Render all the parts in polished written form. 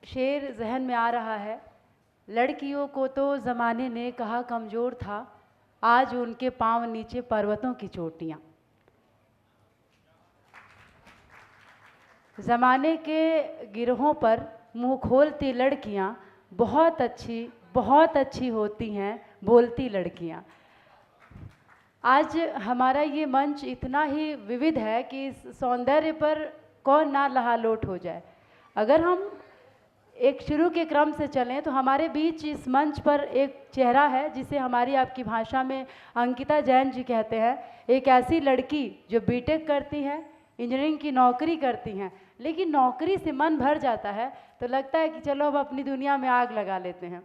शेर जहन में आ रहा है। लड़कियों को तो ज़माने ने कहा कमज़ोर था, आज उनके पांव नीचे पर्वतों की चोटियाँ। ज़माने के गिरोहों पर मुंह खोलती लड़कियां बहुत अच्छी होती हैं बोलती लड़कियां। आज हमारा ये मंच इतना ही विविध है कि इस सौंदर्य पर कौन ना लहालोट हो जाए। अगर हम एक शुरू के क्रम से चलें तो हमारे बीच इस मंच पर एक चेहरा है जिसे हमारी आपकी भाषा में अंकिता जैन जी कहते हैं। एक ऐसी लड़की जो बीटेक करती हैं, इंजीनियरिंग की नौकरी करती हैं, लेकिन नौकरी से मन भर जाता है तो लगता है कि चलो अब अपनी दुनिया में आग लगा लेते हैं,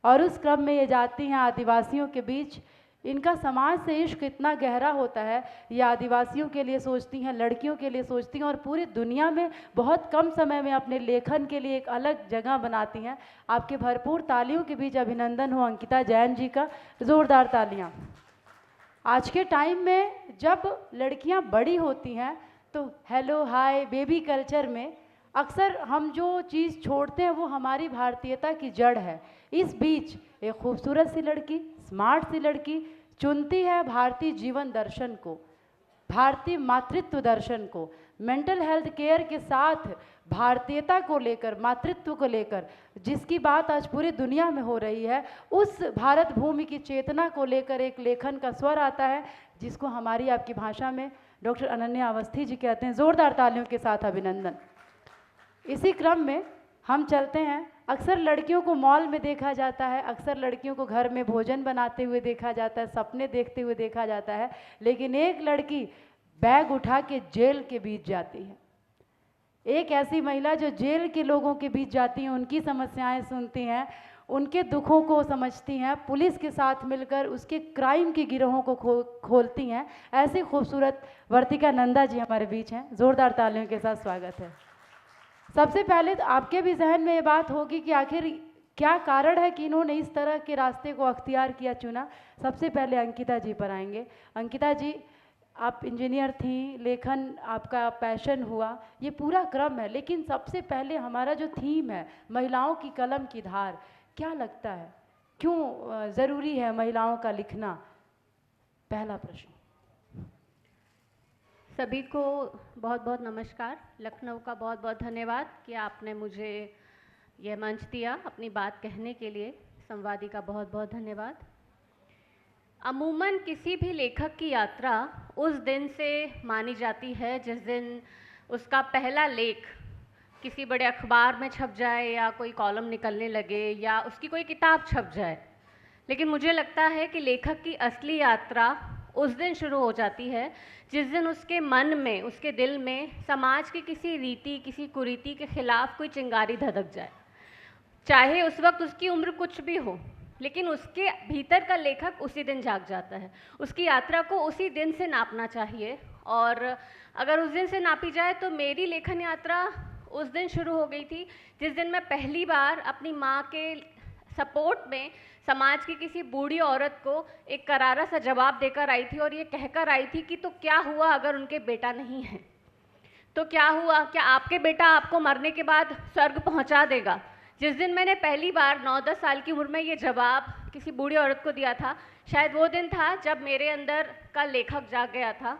और उस क्रम में ये जाती हैं आदिवासियों के बीच। इनका समाज से इश्क इतना गहरा होता है, ये आदिवासियों के लिए सोचती हैं, लड़कियों के लिए सोचती हैं, और पूरी दुनिया में बहुत कम समय में अपने लेखन के लिए एक अलग जगह बनाती हैं। आपके भरपूर तालियों के बीच अभिनंदन हो अंकिता जैन जी का, ज़ोरदार तालियां। आज के टाइम में जब लड़कियां बड़ी होती हैं तो हेलो हाय बेबी कल्चर में अक्सर हम जो चीज़ छोड़ते हैं वो हमारी भारतीयता की जड़ है। इस बीच एक खूबसूरत सी लड़की, स्मार्ट सी लड़की चुनती है भारतीय जीवन दर्शन को, भारतीय मातृत्व दर्शन को, मेंटल हेल्थ केयर के साथ भारतीयता को लेकर, मातृत्व को लेकर जिसकी बात आज पूरी दुनिया में हो रही है, उस भारत भूमि की चेतना को लेकर एक लेखन का स्वर आता है जिसको हमारी आपकी भाषा में डॉक्टर अनन्या अवस्थी जी कहते हैं। ज़ोरदार तालियों के साथ अभिनंदन। इसी क्रम में हम चलते हैं। अक्सर लड़कियों को मॉल में देखा जाता है, अक्सर लड़कियों को घर में भोजन बनाते हुए देखा जाता है, सपने देखते हुए देखा जाता है, लेकिन एक लड़की बैग उठा के जेल के बीच जाती है। एक ऐसी महिला जो जेल के लोगों के बीच जाती हैं, उनकी समस्याएं सुनती हैं, उनके दुखों को समझती हैं, पुलिस के साथ मिलकर उसके क्राइम के गिरोहों को खोलती हैं। ऐसी खूबसूरत वर्तिका नंदा जी हमारे बीच हैं। ज़ोरदार तालियों के साथ स्वागत है। सबसे पहले तो आपके भी जहन में ये बात होगी कि आखिर क्या कारण है कि इन्होंने इस तरह के रास्ते को अख्तियार किया, चुना। सबसे पहले अंकिता जी पर आएंगे। अंकिता जी, आप इंजीनियर थी, लेखन आपका पैशन हुआ, ये पूरा क्रम है, लेकिन सबसे पहले हमारा जो थीम है महिलाओं की कलम की धार, क्या लगता है क्यों ज़रूरी है महिलाओं का लिखना? पहला प्रश्न। सभी को बहुत बहुत नमस्कार। लखनऊ का बहुत बहुत धन्यवाद कि आपने मुझे यह मंच दिया अपनी बात कहने के लिए। संवादी का बहुत बहुत धन्यवाद। अमूमन किसी भी लेखक की यात्रा उस दिन से मानी जाती है जिस दिन उसका पहला लेख किसी बड़े अखबार में छप जाए या कोई कॉलम निकलने लगे या उसकी कोई किताब छप जाए। लेकिन मुझे लगता है कि लेखक की असली यात्रा उस दिन शुरू हो जाती है जिस दिन उसके मन में, उसके दिल में समाज की किसी रीति, किसी कुरीति के खिलाफ कोई चिंगारी धधक जाए। चाहे उस वक्त उसकी उम्र कुछ भी हो, लेकिन उसके भीतर का लेखक उसी दिन जाग जाता है। उसकी यात्रा को उसी दिन से नापना चाहिए, और अगर उस दिन से नापी जाए तो मेरी लेखन यात्रा उस दिन शुरू हो गई थी जिस दिन मैं पहली बार अपनी माँ के सपोर्ट में समाज की किसी बूढ़ी औरत को एक करारा सा जवाब देकर आई थी, और ये कहकर आई थी कि तो क्या हुआ अगर उनके बेटा नहीं है, तो क्या हुआ, क्या आपके बेटा आपको मरने के बाद स्वर्ग पहुंचा देगा। जिस दिन मैंने पहली बार 9-10 साल की उम्र में ये जवाब किसी बूढ़ी औरत को दिया था, शायद वो दिन था जब मेरे अंदर का लेखक जाग गया था।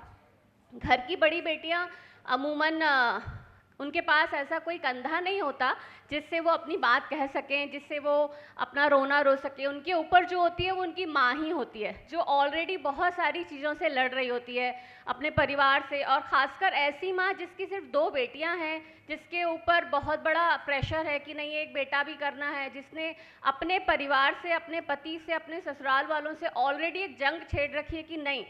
घर की बड़ी बेटियां अमूमन उनके पास ऐसा कोई कंधा नहीं होता जिससे वो अपनी बात कह सकें, जिससे वो अपना रोना रो सकें। उनके ऊपर जो होती है वो उनकी माँ ही होती है, जो ऑलरेडी बहुत सारी चीज़ों से लड़ रही होती है अपने परिवार से, और ख़ासकर ऐसी माँ जिसकी सिर्फ 2 बेटियां हैं, जिसके ऊपर बहुत बड़ा प्रेशर है कि नहीं एक बेटा भी करना है, जिसने अपने परिवार से, अपने पति से, अपने ससुराल वालों से ऑलरेडी एक जंग छेड़ रखी है कि नहीं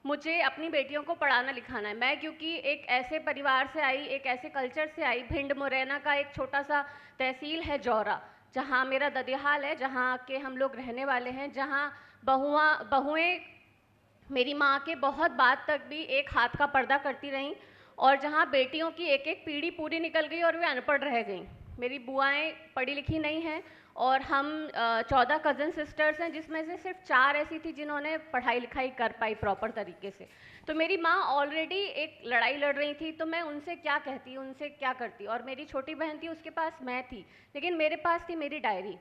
मुझे अपनी बेटियों को पढ़ाना लिखाना है। मैं क्योंकि एक ऐसे परिवार से आई, एक ऐसे कल्चर से आई, भिंड मुरैना का एक छोटा सा तहसील है जौरा, जहाँ मेरा ददियाल है, जहाँ के हम लोग रहने वाले हैं, जहाँ बहुएं मेरी माँ के बहुत बाद तक भी एक हाथ का पर्दा करती रहीं, और जहाँ बेटियों की एक एक पीढ़ी पूरी निकल गई और वे अनपढ़ रह गईं। मेरी बुआएं पढ़ी लिखी नहीं हैं और हम 14 कज़न सिस्टर्स हैं, जिसमें से सिर्फ 4 ऐसी थी जिन्होंने पढ़ाई लिखाई कर पाई प्रॉपर तरीके से। तो मेरी माँ ऑलरेडी एक लड़ाई लड़ रही थी, तो मैं उनसे क्या कहती, उनसे क्या करती। और मेरी छोटी बहन थी, उसके पास मैं थी, लेकिन मेरे पास थी मेरी डायरी।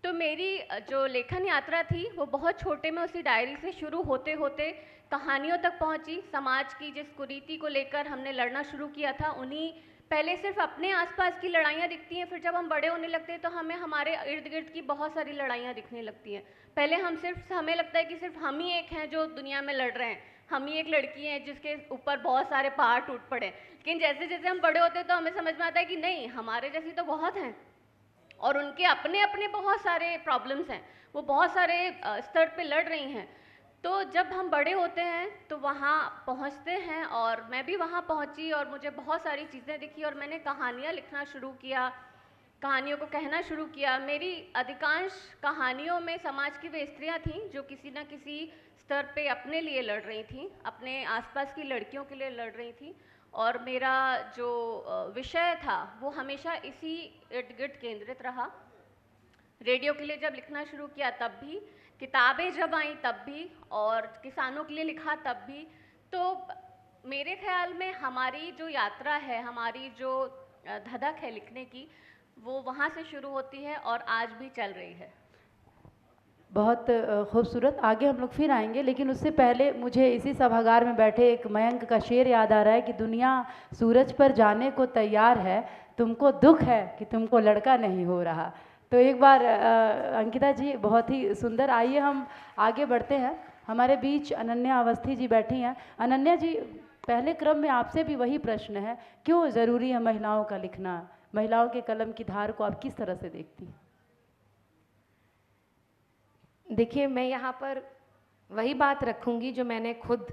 तो मेरी जो लेखन यात्रा थी वो बहुत छोटे में उसी डायरी से शुरू होते होते कहानियों तक पहुंची। समाज की जिस कुरीति को लेकर हमने लड़ना शुरू किया था, उन्हीं पहले सिर्फ अपने आसपास की लड़ाइयाँ दिखती हैं, फिर जब हम बड़े होने लगते हैं तो हमें हमारे इर्द गिर्द की बहुत सारी लड़ाइयाँ दिखने लगती हैं। पहले हमें लगता है कि सिर्फ हम ही एक हैं जो दुनिया में लड़ रहे हैं, हम ही एक लड़की हैं जिसके ऊपर बहुत सारे पहाड़ टूट पड़े। लेकिन जैसे जैसे हम बड़े होते हैं तो हमें समझ में आता है कि नहीं, हमारे जैसी तो बहुत हैं और उनके अपने अपने बहुत सारे प्रॉब्लम्स हैं, वो बहुत सारे स्तर पे लड़ रही हैं। तो जब हम बड़े होते हैं तो वहाँ पहुँचते हैं, और मैं भी वहाँ पहुँची और मुझे बहुत सारी चीज़ें दिखी और मैंने कहानियाँ लिखना शुरू किया, कहानियों को कहना शुरू किया। मेरी अधिकांश कहानियों में समाज की वे स्त्रियाँ थीं जो किसी न किसी स्तर पे अपने लिए लड़ रही थीं, अपने आसपास की लड़कियों के लिए लड़ रही थीं। और मेरा जो विषय था वो हमेशा इसी इर्द गिर्द केंद्रित रहा। रेडियो के लिए जब लिखना शुरू किया तब भी, किताबें जब आई तब भी, और किसानों के लिए लिखा तब भी। तो मेरे ख्याल में हमारी जो यात्रा है, हमारी जो धधक है लिखने की, वो वहाँ से शुरू होती है और आज भी चल रही है। बहुत खूबसूरत। आगे हम लोग फिर आएंगे, लेकिन उससे पहले मुझे इसी सभागार में बैठे एक मयंक का शेर याद आ रहा है कि दुनिया सूरज पर जाने को तैयार है, तुमको दुख है कि तुमको लड़का नहीं हो रहा। तो एक बार अंकिता जी, बहुत ही सुंदर। आइए हम आगे बढ़ते हैं। हमारे बीच अनन्या अवस्थी जी बैठी हैं। अनन्या जी, पहले क्रम में आपसे भी वही प्रश्न है, क्यों ज़रूरी है महिलाओं का लिखना? महिलाओं के कलम की धार को आप किस तरह से देखती हैं? देखिए, मैं यहाँ पर वही बात रखूँगी जो मैंने खुद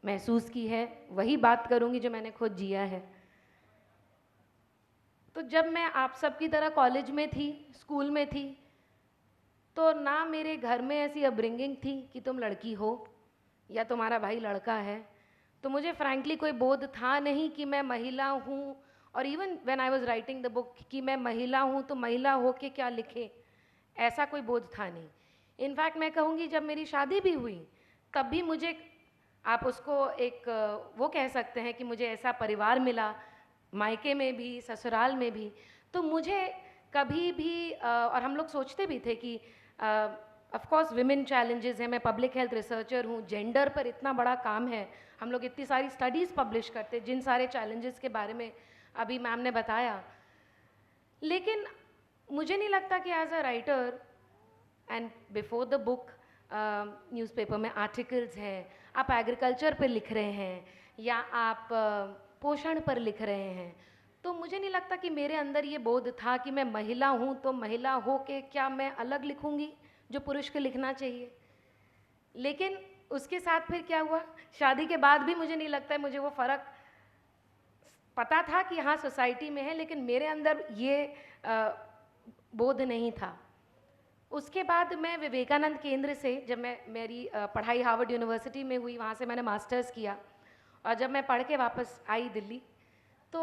महसूस की है, वही बात करूँगी जो मैंने खुद जिया है। तो जब मैं आप सब की तरह कॉलेज में थी, स्कूल में थी, तो ना मेरे घर में ऐसी अपब्रिंगिंग थी कि तुम लड़की हो या तुम्हारा भाई लड़का है। तो मुझे फ्रैंकली कोई बोध था नहीं कि मैं महिला हूँ, और even when I was writing the book कि मैं महिला हूँ तो महिला हो के क्या लिखे, ऐसा कोई बोध था नहीं। इनफैक्ट मैं कहूँगी जब मेरी शादी भी हुई तब भी मुझे, आप उसको एक वो कह सकते हैं कि मुझे ऐसा परिवार मिला, मायके में भी ससुराल में भी। तो मुझे कभी भी और हम लोग सोचते भी थे कि ऑफ कोर्स विमेन चैलेंजेस हैं, मैं पब्लिक हेल्थ रिसर्चर हूँ, जेंडर पर इतना बड़ा काम है, हम लोग इतनी सारी स्टडीज़ पब्लिश करते, जिन सारे चैलेंजेस के बारे में अभी मैम ने बताया। लेकिन मुझे नहीं लगता कि as a writer and before the book newspaper में आर्टिकल्स हैं, आप एग्रीकल्चर पर लिख रहे हैं या आप पोषण पर लिख रहे हैं, तो मुझे नहीं लगता कि मेरे अंदर ये बोध था कि मैं महिला हूँ तो महिला हो के क्या मैं अलग लिखूँगी जो पुरुष को लिखना चाहिए। लेकिन उसके साथ फिर क्या हुआ, शादी के बाद भी मुझे नहीं लगता है मुझे वो फ़र्क पता था कि हाँ सोसाइटी में है, लेकिन मेरे अंदर ये बोध नहीं था। उसके बाद मैं विवेकानंद केंद्र से, जब मेरी पढ़ाई हार्वर्ड यूनिवर्सिटी में हुई, वहाँ से मैंने मास्टर्स किया, और जब मैं पढ़ के वापस आई दिल्ली तो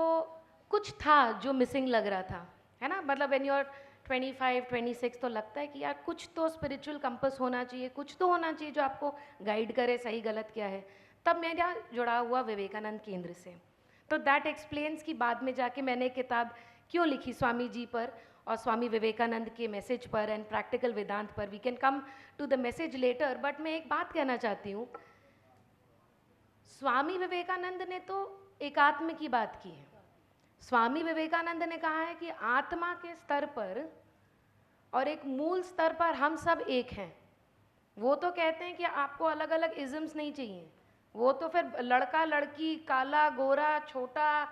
कुछ था जो मिसिंग लग रहा था, है ना। मतलब व्हेन यू आर 25, 26 तो लगता है कि यार कुछ तो स्पिरिचुअल कंपस होना चाहिए, कुछ तो होना चाहिए जो आपको गाइड करे सही गलत क्या है। तब मेरा जुड़ा हुआ विवेकानंद केंद्र से। तो दैट एक्सप्लेन्स कि बाद में जाके मैंने किताब क्यों लिखी स्वामी जी पर और स्वामी विवेकानंद के मैसेज पर एंड प्रैक्टिकल वेदांत पर। We can come to the message letter, but मैं एक बात कहना चाहती हूँ, स्वामी विवेकानंद ने तो एकात्म की बात की है। स्वामी विवेकानंद ने कहा है कि आत्मा के स्तर पर और एक मूल स्तर पर हम सब एक हैं। वो तो कहते हैं कि आपको अलग अलग इज़म्स नहीं चाहिए, वो तो फिर लड़का लड़की, काला गोरा, छोटा,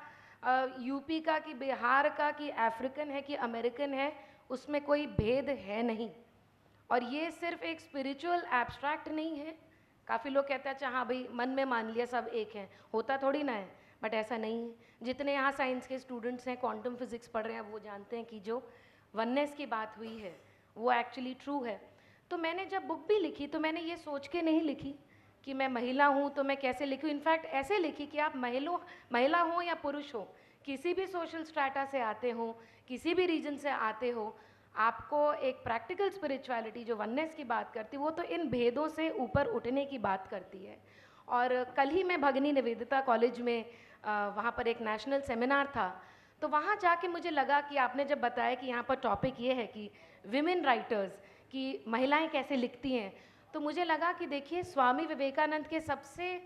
यूपी का कि बिहार का कि अफ्रीकन है कि अमेरिकन है, उसमें कोई भेद है नहीं। और ये सिर्फ एक स्पिरिचुअल एब्स्ट्रैक्ट नहीं है। काफ़ी लोग कहते हैं अच्छा हाँ भाई मन में मान लिया सब एक हैं, होता थोड़ी ना है, बट ऐसा नहीं है। जितने यहाँ साइंस के स्टूडेंट्स हैं, क्वांटम फिजिक्स पढ़ रहे हैं, वो जानते हैं कि जो वननेस की बात हुई है वो एक्चुअली ट्रू है। तो मैंने जब बुक भी लिखी तो मैंने ये सोच के नहीं लिखी कि मैं महिला हूँ तो मैं कैसे लिखूँ। इनफैक्ट ऐसे लिखी कि आप महिला हो या पुरुष हो, किसी भी सोशल स्ट्रैटा से आते हो, किसी भी रीजन से आते हो, आपको एक प्रैक्टिकल स्पिरिचुअलिटी जो वननेस की बात करती है, वो तो इन भेदों से ऊपर उठने की बात करती है। और कल ही मैं भगिनी निवेदिता कॉलेज में वहाँ पर एक नेशनल सेमिनार था, तो वहाँ जाके मुझे लगा कि आपने जब बताया कि यहाँ पर टॉपिक ये है कि विमेन राइटर्स, कि महिलाएं कैसे लिखती हैं, तो मुझे लगा कि देखिए स्वामी विवेकानंद के सबसे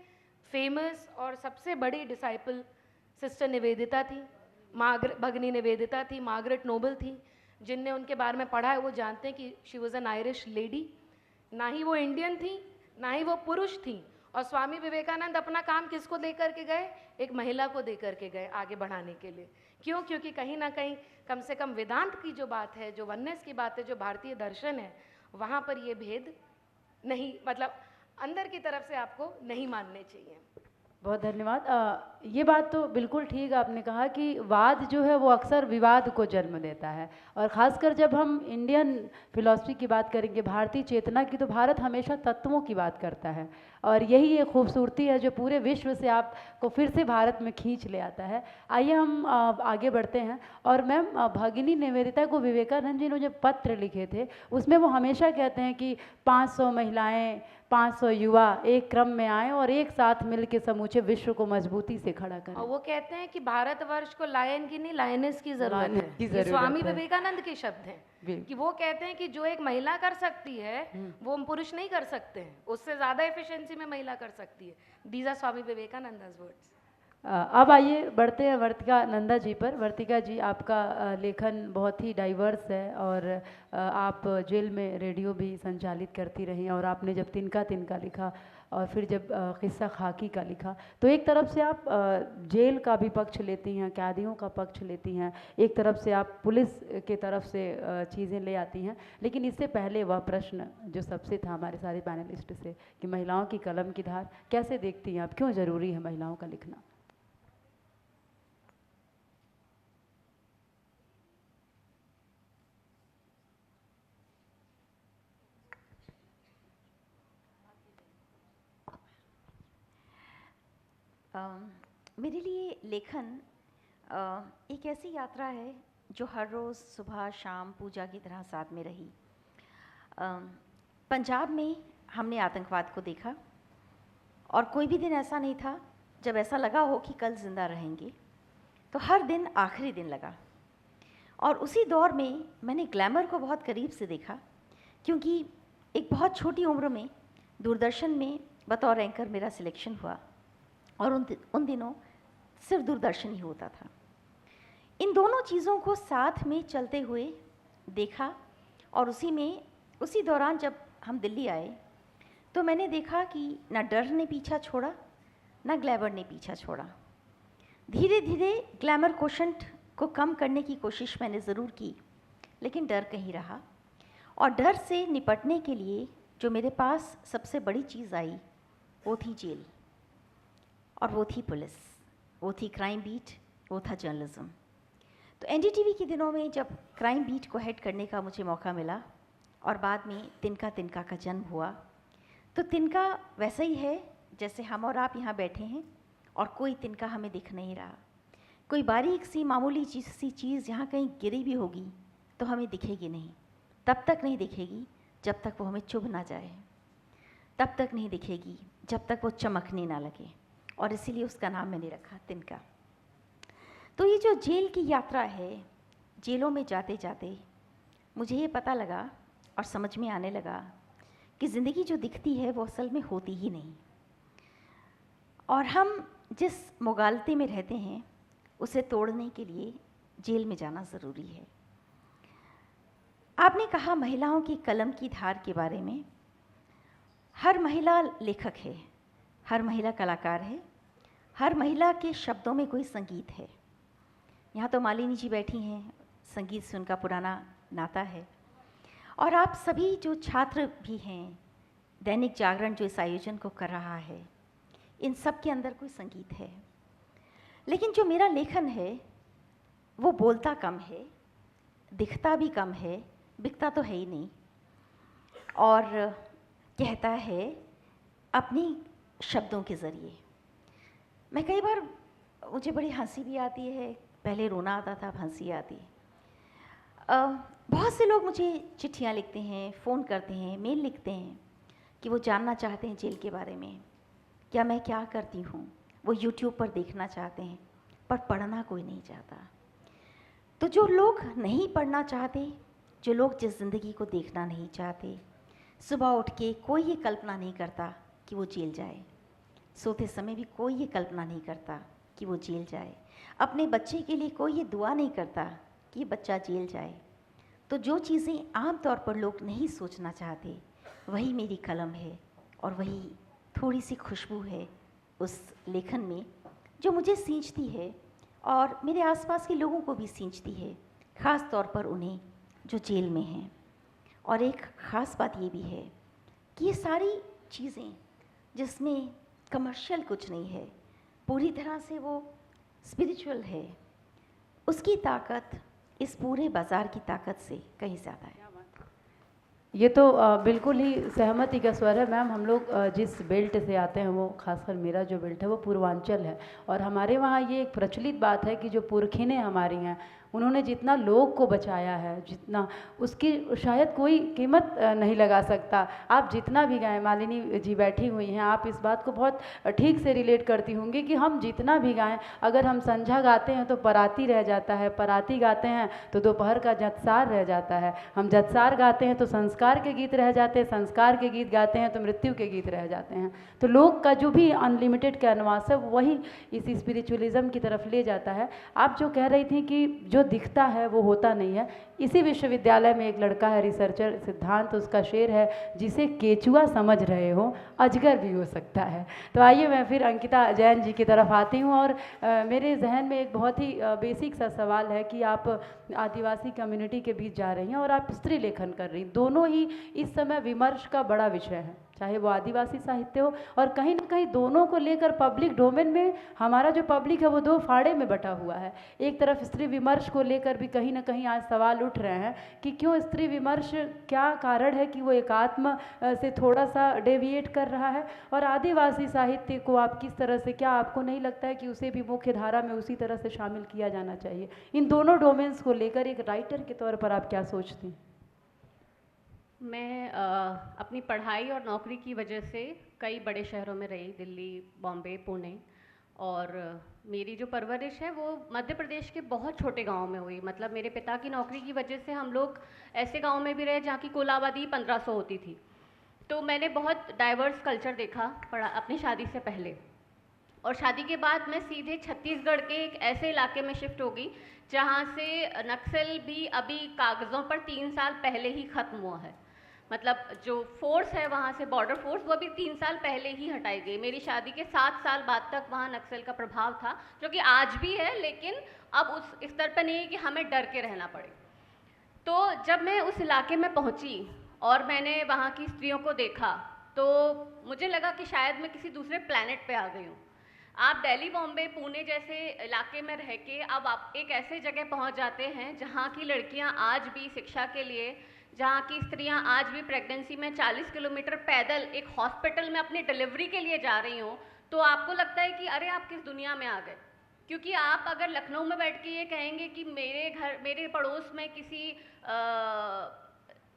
फेमस और सबसे बड़ी डिसाइपल सिस्टर निवेदिता थी, भगिनी निवेदिता थी, मार्गरेट नोबल थी। जिनने उनके बारे में पढ़ा है वो जानते हैं कि she was an Irish lady. ना ही वो इंडियन थी, ना ही वो पुरुष थी। और स्वामी विवेकानंद अपना काम किसको दे करके गए? एक महिला को दे करके गए आगे बढ़ाने के लिए। क्यों? क्योंकि कहीं ना कहीं कम से कम वेदांत की जो बात है, जो वननेस की बात है, जो भारतीय दर्शन है, वहाँ पर ये भेद नहीं, मतलब अंदर की तरफ से आपको नहीं मानने चाहिए। बहुत धन्यवाद। ये बात तो बिल्कुल ठीक आपने कहा कि वाद जो है वो अक्सर विवाद को जन्म देता है, और ख़ासकर जब हम इंडियन फिलॉसफी की बात करेंगे, भारतीय चेतना की, तो भारत हमेशा तत्वों की बात करता है, और यही एक खूबसूरती है जो पूरे विश्व से आपको फिर से भारत में खींच ले आता है। आइए हम आगे बढ़ते हैं। और मैम, भगिनी निवेदिता को विवेकानंद जी ने जो पत्र लिखे थे उसमें वो हमेशा कहते हैं कि 500 महिलाएं, 500 युवा एक क्रम में आए और एक साथ मिलकर समूचे विश्व को मजबूती से खड़ा करें। और वो कहते हैं कि भारतवर्ष को लायन की नहीं, लायनेस की जरूरत लायनेस है। की ये जरूरत स्वामी है। विवेकानंद के शब्द हैं कि वो कहते हैं कि जो एक महिला कर सकती है वो हम पुरुष नहीं कर सकते हैं, उससे ज्यादा एफिशिएंसी में महिला कर सकती है। These are Swami Vivekananda's words. अब आइए बढ़ते हैं वर्तिका नंदा जी पर। वर्तिका जी, आपका लेखन बहुत ही डाइवर्स है, और आप जेल में रेडियो भी संचालित करती रही, और आपने जब तिनका तिनका लिखा और फिर जब किस्सा खाकी का लिखा, तो एक तरफ से आप जेल का भी पक्ष लेती हैं, कैदियों का पक्ष लेती हैं, एक तरफ से आप पुलिस के तरफ से चीज़ें ले आती हैं। लेकिन इससे पहले वह प्रश्न जो सबसे था हमारे सारे पैनलिस्ट से कि महिलाओं की कलम की धार कैसे देखती हैं आप, क्यों ज़रूरी है महिलाओं का लिखना? मेरे लिए लेखन एक ऐसी यात्रा है जो हर रोज़ सुबह शाम पूजा की तरह साथ में रही। पंजाब में हमने आतंकवाद को देखा, और कोई भी दिन ऐसा नहीं था जब ऐसा लगा हो कि कल ज़िंदा रहेंगे। तो हर दिन आखिरी दिन लगा, और उसी दौर में मैंने ग्लैमर को बहुत करीब से देखा, क्योंकि एक बहुत छोटी उम्र में दूरदर्शन में बतौर एंकर मेरा सिलेक्शन हुआ, और उन दिनों सिर्फ दूरदर्शन ही होता था। इन दोनों चीज़ों को साथ में चलते हुए देखा, और उसी दौरान जब हम दिल्ली आए तो मैंने देखा कि ना डर ने पीछा छोड़ा, ना ग्लैमर ने पीछा छोड़ा। धीरे धीरे ग्लैमर कोशंट को कम करने की कोशिश मैंने ज़रूर की, लेकिन डर कहीं रहा, और डर से निपटने के लिए जो मेरे पास सबसे बड़ी चीज़ आई वो थी जेल, और वो थी पुलिस, वो थी क्राइम बीट, वो था जर्नलिज्म। तो एनडीटीवी के दिनों में जब क्राइम बीट को हेड करने का मुझे मौका मिला, और बाद में तिनका तिनका का जन्म हुआ, तो तिनका वैसा ही है जैसे हम और आप यहाँ बैठे हैं, और कोई तिनका हमें दिख नहीं रहा। कोई बारीक सी मामूली सी चीज़ यहाँ कहीं गिरी भी होगी तो हमें दिखेगी नहीं, तब तक नहीं दिखेगी जब तक वो हमें चुभ ना जाए, तब तक नहीं दिखेगी जब तक वो चमकने ना लगे, और इसीलिए उसका नाम मैंने रखा तिनका। तो ये जो जेल की यात्रा है, जेलों में जाते जाते मुझे ये पता लगा और समझ में आने लगा कि ज़िंदगी जो दिखती है वो असल में होती ही नहीं, और हम जिस मुगालते में रहते हैं उसे तोड़ने के लिए जेल में जाना ज़रूरी है। आपने कहा महिलाओं की कलम की धार के बारे में। हर महिला लेखक है, हर महिला कलाकार है, हर महिला के शब्दों में कोई संगीत है। यहाँ तो मालिनी जी बैठी हैं, संगीत से उनका पुराना नाता है, और आप सभी जो छात्र भी हैं, दैनिक जागरण जो इस आयोजन को कर रहा है, इन सब के अंदर कोई संगीत है। लेकिन जो मेरा लेखन है वो बोलता कम है, दिखता भी कम है, बिकता तो है ही नहीं, और कहता है अपनी शब्दों के ज़रिए। मैं कई बार, मुझे बड़ी हंसी भी आती है, पहले रोना आता था, अब हंसी आती है। बहुत से लोग मुझे चिट्ठियाँ लिखते हैं, फ़ोन करते हैं, मेल लिखते हैं कि वो जानना चाहते हैं जेल के बारे में, क्या मैं क्या करती हूँ। वो यूट्यूब पर देखना चाहते हैं पर पढ़ना कोई नहीं चाहता। तो जो लोग नहीं पढ़ना चाहते, जो लोग जिस ज़िंदगी को देखना नहीं चाहते, सुबह उठ के कोई ये कल्पना नहीं करता कि वो जेल जाए, सोते समय भी कोई ये कल्पना नहीं करता कि वो जेल जाए, अपने बच्चे के लिए कोई ये दुआ नहीं करता कि ये बच्चा जेल जाए। तो जो चीज़ें आम तौर पर लोग नहीं सोचना चाहते, वही मेरी कलम है और वही थोड़ी सी खुशबू है उस लेखन में जो मुझे सींचती है और मेरे आसपास के लोगों को भी सींचती है, ख़ास तौर पर उन्हें जो जेल में हैं। और एक ख़ास बात ये भी है कि ये सारी चीज़ें जिसमें कमर्शियल कुछ नहीं है, पूरी तरह से वो स्पिरिचुअल है, उसकी ताकत इस पूरे बाज़ार की ताकत से कहीं ज़्यादा है। ये तो बिल्कुल ही सहमति का स्वर है मैम। हम लोग जिस बेल्ट से आते हैं, वो खासकर मेरा जो बेल्ट है वो पूर्वांचल है, और हमारे वहाँ ये एक प्रचलित बात है कि जो पुरखिनें हमारी हैं, उन्होंने जितना लोग को बचाया है, जितना उसकी शायद कोई कीमत नहीं लगा सकता। आप जितना भी गाएं, मालिनी जी बैठी हुई हैं, आप इस बात को बहुत ठीक से रिलेट करती होंगी कि हम जितना भी गाएं, अगर हम संझा गाते हैं तो पराती रह जाता है, पराती गाते हैं तो दोपहर का जत्सार रह जाता है, हम जत्सार गाते हैं तो संस्कार के गीत रह जाते हैं, संस्कार के गीत गाते हैं तो मृत्यु के गीत रह जाते हैं। तो लोग का जो भी अनलिमिटेड कैनवास है वही इस स्पिरिचुअलिज्म की तरफ ले जाता है। आप जो कह रही थी कि जो दिखता है वो होता नहीं है, इसी विश्वविद्यालय में एक लड़का है, रिसर्चर सिद्धांत, उसका शेर है, जिसे केचुआ समझ रहे हो अजगर भी हो सकता है। तो आइए मैं फिर अंकिता जैन जी की तरफ आती हूँ, और मेरे जहन में एक बहुत ही बेसिक सा सवाल है कि आप आदिवासी कम्युनिटी के बीच जा रही हैं और आप स्त्री लेखन कर रही, दोनों ही इस समय विमर्श का बड़ा विषय है, चाहे वो आदिवासी साहित्य हो, और कहीं ना कहीं दोनों को लेकर पब्लिक डोमेन में हमारा जो पब्लिक है वो दो फाड़े में बटा हुआ है। एक तरफ स्त्री विमर्श को लेकर भी कहीं ना कहीं आज सवाल उठ रहे हैं कि क्यों स्त्री विमर्श, क्या कारण है कि वो एकात्म से थोड़ा सा डेविएट कर रहा है, और आदिवासी साहित्य को आप किस तरह से, क्या आपको नहीं लगता है कि उसे भी मुख्य धारा में उसी तरह से शामिल किया जाना चाहिए? इन दोनों डोमेन्स को लेकर एक राइटर के तौर पर आप क्या सोचती हैं? मैं अपनी पढ़ाई और नौकरी की वजह से कई बड़े शहरों में रही, दिल्ली, बॉम्बे, पुणे, और मेरी जो परवरिश है वो मध्य प्रदेश के बहुत छोटे गाँव में हुई। मतलब मेरे पिता की नौकरी की वजह से हम लोग ऐसे गाँव में भी रहे जहाँ की कुल आबादी 1500 होती थी। तो मैंने बहुत डाइवर्स कल्चर देखा अपनी शादी से पहले, और शादी के बाद मैं सीधे छत्तीसगढ़ के एक ऐसे इलाके में शिफ्ट हो गई जहाँ से नक्सल भी अभी कागज़ों पर 3 साल पहले ही ख़त्म हुआ है। मतलब जो फोर्स है वहाँ से, बॉर्डर फोर्स, वो अभी 3 साल पहले ही हटाई गई। मेरी शादी के 7 साल बाद तक वहाँ नक्सल का प्रभाव था, जो कि आज भी है, लेकिन अब उस स्तर पर नहीं है कि हमें डर के रहना पड़े। तो जब मैं उस इलाके में पहुँची और मैंने वहाँ की स्त्रियों को देखा, तो मुझे लगा कि शायद मैं किसी दूसरे प्लैनेट पे आ गई हूँ। आप दिल्ली, बॉम्बे, पुणे जैसे इलाके में रह के अब आप एक ऐसे जगह पहुँच जाते हैं जहाँ की लड़कियाँ आज भी शिक्षा के लिए, जहाँ की स्त्रियाँ आज भी प्रेगनेंसी में 40 किलोमीटर पैदल एक हॉस्पिटल में अपनी डिलीवरी के लिए जा रही हों, तो आपको लगता है कि अरे आप किस दुनिया में आ गए। क्योंकि आप अगर लखनऊ में बैठ के ये कहेंगे कि मेरे पड़ोस में किसी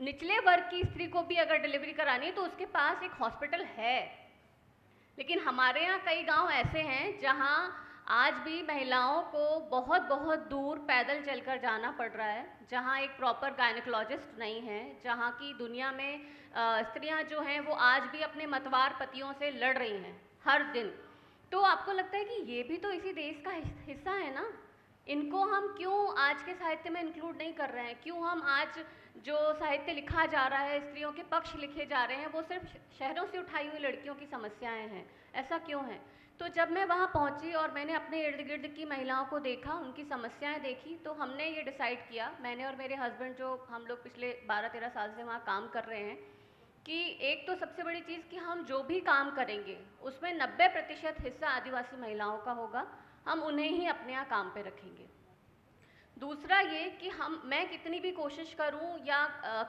निचले वर्ग की स्त्री को भी अगर डिलीवरी करानी है तो उसके पास एक हॉस्पिटल है। लेकिन हमारे यहाँ कई गांव ऐसे हैं जहाँ आज भी महिलाओं को बहुत बहुत दूर पैदल चलकर जाना पड़ रहा है, जहाँ एक प्रॉपर गायनेकोलॉजिस्ट नहीं है, जहाँ की दुनिया में स्त्रियाँ जो हैं वो आज भी अपने मतवार पतियों से लड़ रही हैं हर दिन। तो आपको लगता है कि ये भी तो इसी देश का हिस्सा है ना, इनको हम क्यों आज के साहित्य में इंक्लूड नहीं कर रहे हैं? क्यों हम आज जो साहित्य लिखा जा रहा है, स्त्रियों के पक्ष लिखे जा रहे हैं, वो सिर्फ शहरों से उठाई हुई लड़कियों की समस्याएं हैं? ऐसा क्यों है? तो जब मैं वहाँ पहुँची और मैंने अपने इर्द गिर्द की महिलाओं को देखा, उनकी समस्याएं देखी, तो हमने ये डिसाइड किया, मैंने और मेरे हस्बैंड, जो हम लोग पिछले 12-13 साल से वहाँ काम कर रहे हैं, कि एक तो सबसे बड़ी चीज़ कि हम जो भी काम करेंगे उसमें 90% हिस्सा आदिवासी महिलाओं का होगा, हम उन्हें ही अपने यहाँ काम पे रखेंगे। दूसरा ये कि मैं कितनी भी कोशिश करूं या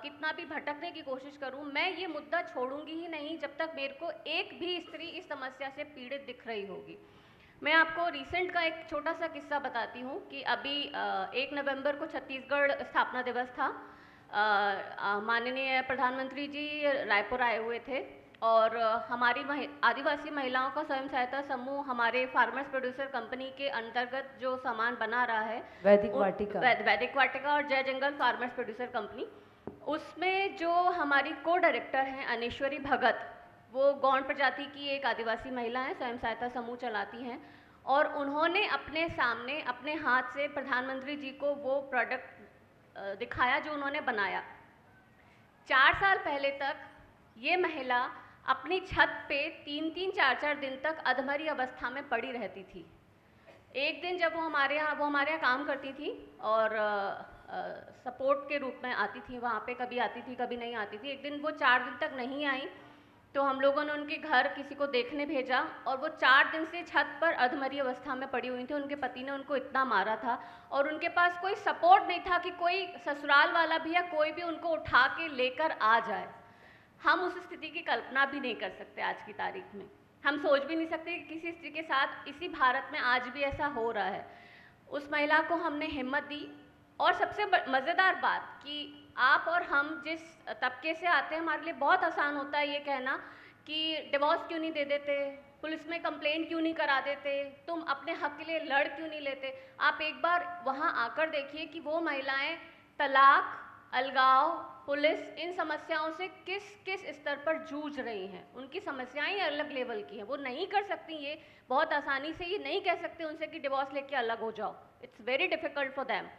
कितना भी भटकने की कोशिश करूं, मैं ये मुद्दा छोड़ूंगी ही नहीं जब तक मेरे को एक भी स्त्री इस समस्या से पीड़ित दिख रही होगी। मैं आपको रिसेंट का एक छोटा सा किस्सा बताती हूँ कि अभी 1 नवंबर को छत्तीसगढ़ स्थापना दिवस था। माननीय प्रधानमंत्री जी रायपुर आए हुए थे और हमारी आदिवासी महिलाओं का स्वयं सहायता समूह हमारे फार्मर्स प्रोड्यूसर कंपनी के अंतर्गत जो सामान बना रहा है वैदिक वाटिका वैदिक वाटिका और जय जंगल फार्मर्स प्रोड्यूसर कंपनी, उसमें जो हमारी को डायरेक्टर हैं अनिश्वरी भगत, वो गौंड प्रजाति की एक आदिवासी महिला हैं, स्वयं सहायता समूह चलाती हैं और उन्होंने अपने सामने अपने हाथ से प्रधानमंत्री जी को वो प्रोडक्ट दिखाया जो उन्होंने बनाया। 4 साल पहले तक ये महिला अपनी छत पे 3-3, 4-4 दिन तक अधमरी अवस्था में पड़ी रहती थी। एक दिन जब वो हमारे यहाँ काम करती थी और सपोर्ट के रूप में आती थी, वहाँ पे कभी आती थी कभी नहीं आती थी। एक दिन वो 4 दिन तक नहीं आई तो हम लोगों ने उनके घर किसी को देखने भेजा और वो 4 दिन से छत पर अधमरी अवस्था में पड़ी हुई थी। उनके पति ने उनको इतना मारा था और उनके पास कोई सपोर्ट नहीं था कि कोई ससुराल वाला भी या कोई भी उनको उठा के लेकर आ जाए। हम उस स्थिति की कल्पना भी नहीं कर सकते आज की तारीख में। हम सोच भी नहीं सकते कि किसी स्त्री के साथ इसी भारत में आज भी ऐसा हो रहा है। उस महिला को हमने हिम्मत दी और सबसे मज़ेदार बात कि आप और हम जिस तबके से आते हैं, हमारे लिए बहुत आसान होता है ये कहना कि डिवोर्स क्यों नहीं दे देते, पुलिस में कंप्लेंट क्यों नहीं करा देते, तुम अपने हक के लिए लड़ क्यों नहीं लेते। आप एक बार वहाँ आकर देखिए कि वो महिलाएं तलाक, अलगाव, पुलिस, इन समस्याओं से किस किस स्तर पर जूझ रही हैं। उनकी समस्याएं अलग लेवल की हैं, वो नहीं कर सकती ये बहुत आसानी से, ये नहीं कह सकते उनसे कि डिवोर्स लेके अलग हो जाओ। It's very difficult for them.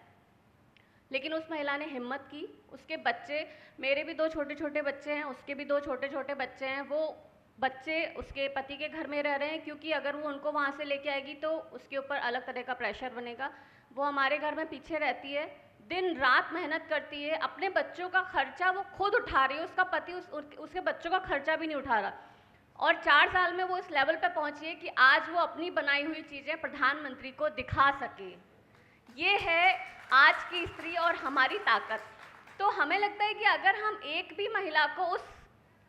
लेकिन उस महिला ने हिम्मत की। उसके बच्चे, मेरे भी 2 छोटे छोटे बच्चे हैं, उसके भी 2 छोटे छोटे बच्चे हैं। वो बच्चे उसके पति के घर में रह रहे हैं क्योंकि अगर वो उनको वहाँ से लेके आएगी तो उसके ऊपर अलग तरह का प्रेशर बनेगा। वो हमारे घर में पीछे रहती है, दिन रात मेहनत करती है, अपने बच्चों का खर्चा वो खुद उठा रही है, उसका पति उसके बच्चों का खर्चा भी नहीं उठा रहा। और 4 साल में वो इस लेवल पे पहुंची है कि आज वो अपनी बनाई हुई चीज़ें प्रधानमंत्री को दिखा सके। ये है आज की स्त्री और हमारी ताकत। तो हमें लगता है कि अगर हम एक भी महिला को उस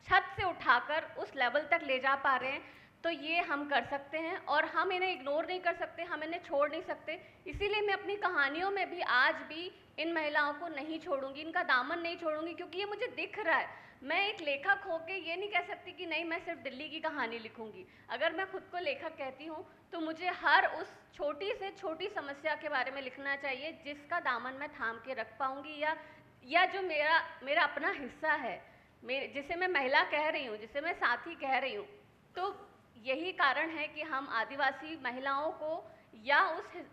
छत से उठाकर उस लेवल तक ले जा पा रहे हैं तो ये हम कर सकते हैं और हम इन्हें इग्नोर नहीं कर सकते, हम इन्हें छोड़ नहीं सकते। इसीलिए मैं अपनी कहानियों में भी आज भी इन महिलाओं को नहीं छोड़ूंगी, इनका दामन नहीं छोड़ूंगी, क्योंकि ये मुझे दिख रहा है। मैं एक लेखक होके ये नहीं कह सकती कि नहीं मैं सिर्फ दिल्ली की कहानी लिखूंगी। अगर मैं खुद को लेखक कहती हूँ तो मुझे हर उस छोटी से छोटी समस्या के बारे में लिखना चाहिए जिसका दामन मैं थाम के रख पाऊंगी, या जो मेरा अपना हिस्सा है, जिसे मैं महिला कह रही हूँ, जिसे मैं साथी कह रही हूँ। तो यही कारण है कि हम आदिवासी महिलाओं को या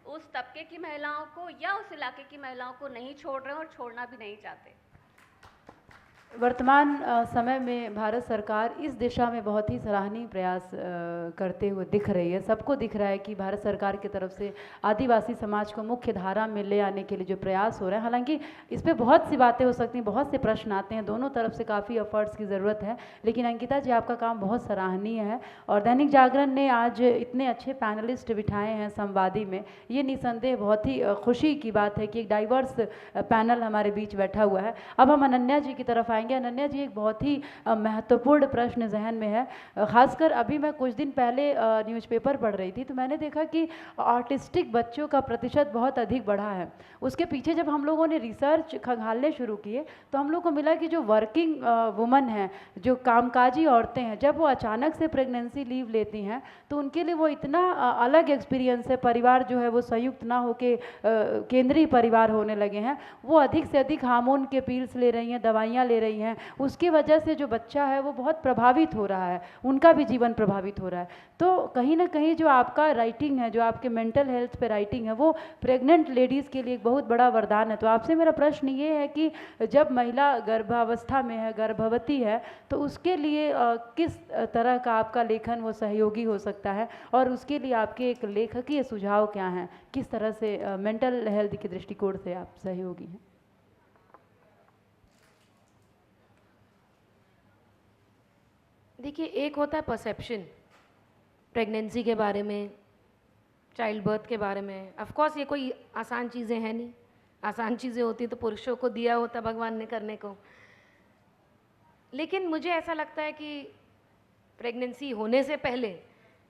उस तबके की महिलाओं को या उस इलाके की महिलाओं को नहीं छोड़ रहे हैं और छोड़ना भी नहीं चाहते। वर्तमान समय में भारत सरकार इस दिशा में बहुत ही सराहनीय प्रयास करते हुए दिख रही है। सबको दिख रहा है कि भारत सरकार की तरफ से आदिवासी समाज को मुख्य धारा में ले आने के लिए जो प्रयास हो रहे हैं, हालांकि इस पे बहुत सी बातें हो सकती हैं, बहुत से प्रश्न आते हैं, दोनों तरफ से काफ़ी एफर्ट्स की ज़रूरत है। लेकिन अंकिता जी, आपका काम बहुत सराहनीय है और दैनिक जागरण ने आज इतने अच्छे पैनलिस्ट बिठाए हैं संवादी में। ये निसंदेह बहुत ही खुशी की बात है कि एक डाइवर्स पैनल हमारे बीच बैठा हुआ है। अब हम अनन्या जी की तरफ आएंगे। अनन्या जी, एक बहुत ही महत्वपूर्ण प्रश्न जहन में है। खासकर अभी मैं कुछ दिन पहले न्यूज़पेपर पढ़ रही थी तो मैंने देखा कि ऑटिस्टिक बच्चों का प्रतिशत बहुत अधिक बढ़ा है। उसके पीछे जब हम लोगों ने रिसर्च खंगालने शुरू किए तो हम लोग को मिला कि जो वर्किंग वुमन हैं, जो कामकाजी औरतें हैं, जब वो अचानक से प्रेगनेंसी लीव लेती हैं तो उनके लिए वो इतना अलग एक्सपीरियंस है। परिवार जो है वो संयुक्त ना होकर केंद्रीय परिवार होने लगे हैं। वो अधिक से अधिक हार्मोन के पिल्स ले रही हैं, दवाइयाँ ले रही हैं। उसकी वजह से जो बच्चा है वो बहुत प्रभावित हो रहा है, उनका भी जीवन प्रभावित हो रहा है। तो कहीं ना कहीं जो आपका राइटिंग है, जो आपके मेंटल हेल्थ पे राइटिंग है, वो प्रेग्नेंट लेडीज़ के लिए एक बहुत बड़ा वरदान है। तो आपसे मेरा प्रश्न ये है कि जब महिला गर्भावस्था में है, गर्भवती है, तो उसके लिए किस तरह का आपका लेखन वो सहयोगी हो सकता है और उसके लिए आपके एक लेखकीय सुझाव क्या हैं? किस तरह से मेंटल हेल्थ के दृष्टिकोण से आप सहयोगी हैं? देखिए, एक होता है परसेप्शन प्रेगनेंसी के बारे में, चाइल्ड बर्थ के बारे में। ऑफ कोर्स ये कोई आसान चीज़ें हैं नहीं, आसान चीज़ें होती तो पुरुषों को दिया होता भगवान ने करने को। लेकिन मुझे ऐसा लगता है कि प्रेगनेंसी होने से पहले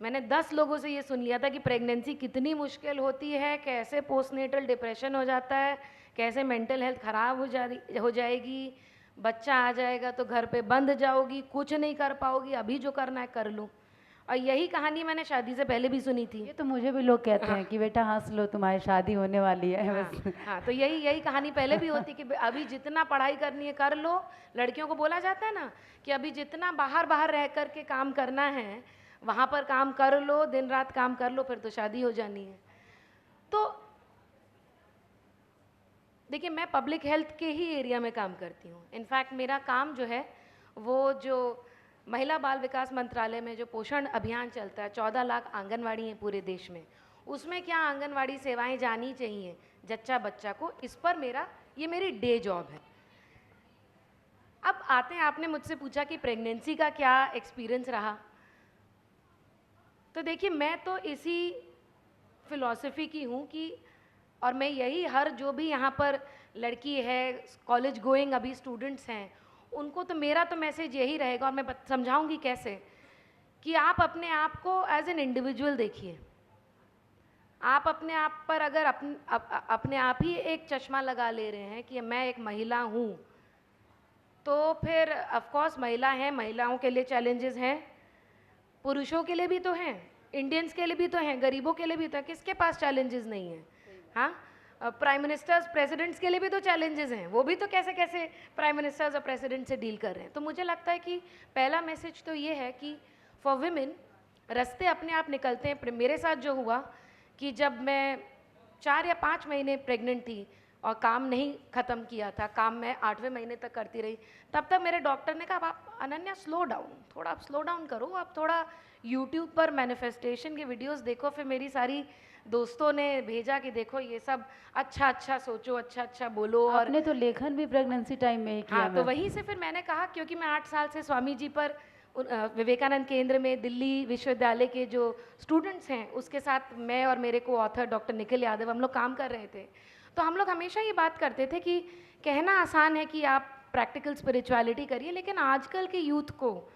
मैंने 10 लोगों से ये सुन लिया था कि प्रेगनेंसी कितनी मुश्किल होती है, कैसे पोस्टनेटल डिप्रेशन हो जाता है, कैसे मेंटल हेल्थ ख़राब हो जाएगी, बच्चा आ जाएगा तो घर पे बंद जाओगी, कुछ नहीं कर पाओगी, अभी जो करना है कर लो। और यही कहानी मैंने शादी से पहले भी सुनी थी। ये तो मुझे भी लोग कहते हैं कि बेटा हंस लो, तुम्हारी शादी होने वाली है। हाँ, बस हाँ, तो यही कहानी पहले भी होती कि अभी जितना पढ़ाई करनी है कर लो। लड़कियों को बोला जाता है ना कि अभी जितना बाहर रह कर के काम करना है वहाँ पर काम कर लो, दिन रात काम कर लो, फिर तो शादी हो जानी है। तो देखिए, मैं पब्लिक हेल्थ के ही एरिया में काम करती हूँ। इनफैक्ट मेरा काम जो है वो जो महिला बाल विकास मंत्रालय में जो पोषण अभियान चलता है, 14 लाख आंगनवाड़ी हैं पूरे देश में, उसमें क्या आंगनवाड़ी सेवाएं जानी चाहिए जच्चा बच्चा को, इस पर ये मेरी डे जॉब है। अब आते हैं, आपने मुझसे पूछा कि प्रेगनेंसी का क्या एक्सपीरियंस रहा। तो देखिए, मैं तो इसी फिलॉसफी की हूँ कि, और मैं यही हर जो भी यहाँ पर लड़की है, कॉलेज गोइंग अभी स्टूडेंट्स हैं, उनको तो मेरा तो मैसेज यही रहेगा, और मैं समझाऊंगी कैसे, कि आप अपने आप को एज एन इंडिविजुअल देखिए। आप अपने आप पर अगर अपने आप ही एक चश्मा लगा ले रहे हैं कि मैं एक महिला हूँ, तो फिर ऑफ कोर्स महिला हैं, महिलाओं के लिए चैलेंजेस हैं, पुरुषों के लिए भी तो हैं, इंडियंस के लिए भी तो हैं, गरीबों के लिए भी तो है, किसके पास चैलेंजेस नहीं हैं? हाँ, प्राइम मिनिस्टर्स प्रेसिडेंट्स के लिए भी तो चैलेंजेस हैं, वो भी तो कैसे कैसे प्राइम मिनिस्टर्स और प्रेसिडेंट से डील कर रहे हैं। तो मुझे लगता है कि पहला मैसेज तो ये है कि फॉर विमेन रास्ते अपने आप निकलते हैं। मेरे साथ जो हुआ कि जब मैं 4 या 5 महीने प्रेग्नेंट थी और काम नहीं ख़त्म किया था, काम मैं 8वें महीने तक करती रही, तब तक मेरे डॉक्टर ने कहा आप अनन्या स्लो डाउन, थोड़ा आप स्लो डाउन करो, आप थोड़ा यूट्यूब पर मैनिफेस्टेशन के वीडियोस देखो। फिर मेरी सारी दोस्तों ने भेजा कि देखो ये सब अच्छा सोचो, अच्छा बोलो। और आपने तो लेखन भी प्रेगनेंसी टाइम में ही किया। हाँ, तो वहीं से फिर मैंने कहा, क्योंकि मैं 8 साल से स्वामी जी पर विवेकानंद केंद्र में दिल्ली विश्वविद्यालय के जो स्टूडेंट्स हैं उसके साथ मैं और मेरे को ऑथर डॉक्टर निखिल यादव हम लोग काम कर रहे थे। तो हम लोग हमेशा ये बात करते थे कि कहना आसान है कि आप प्रैक्टिकल स्पिरिचुअलिटी करिए, लेकिन आजकल के यूथ को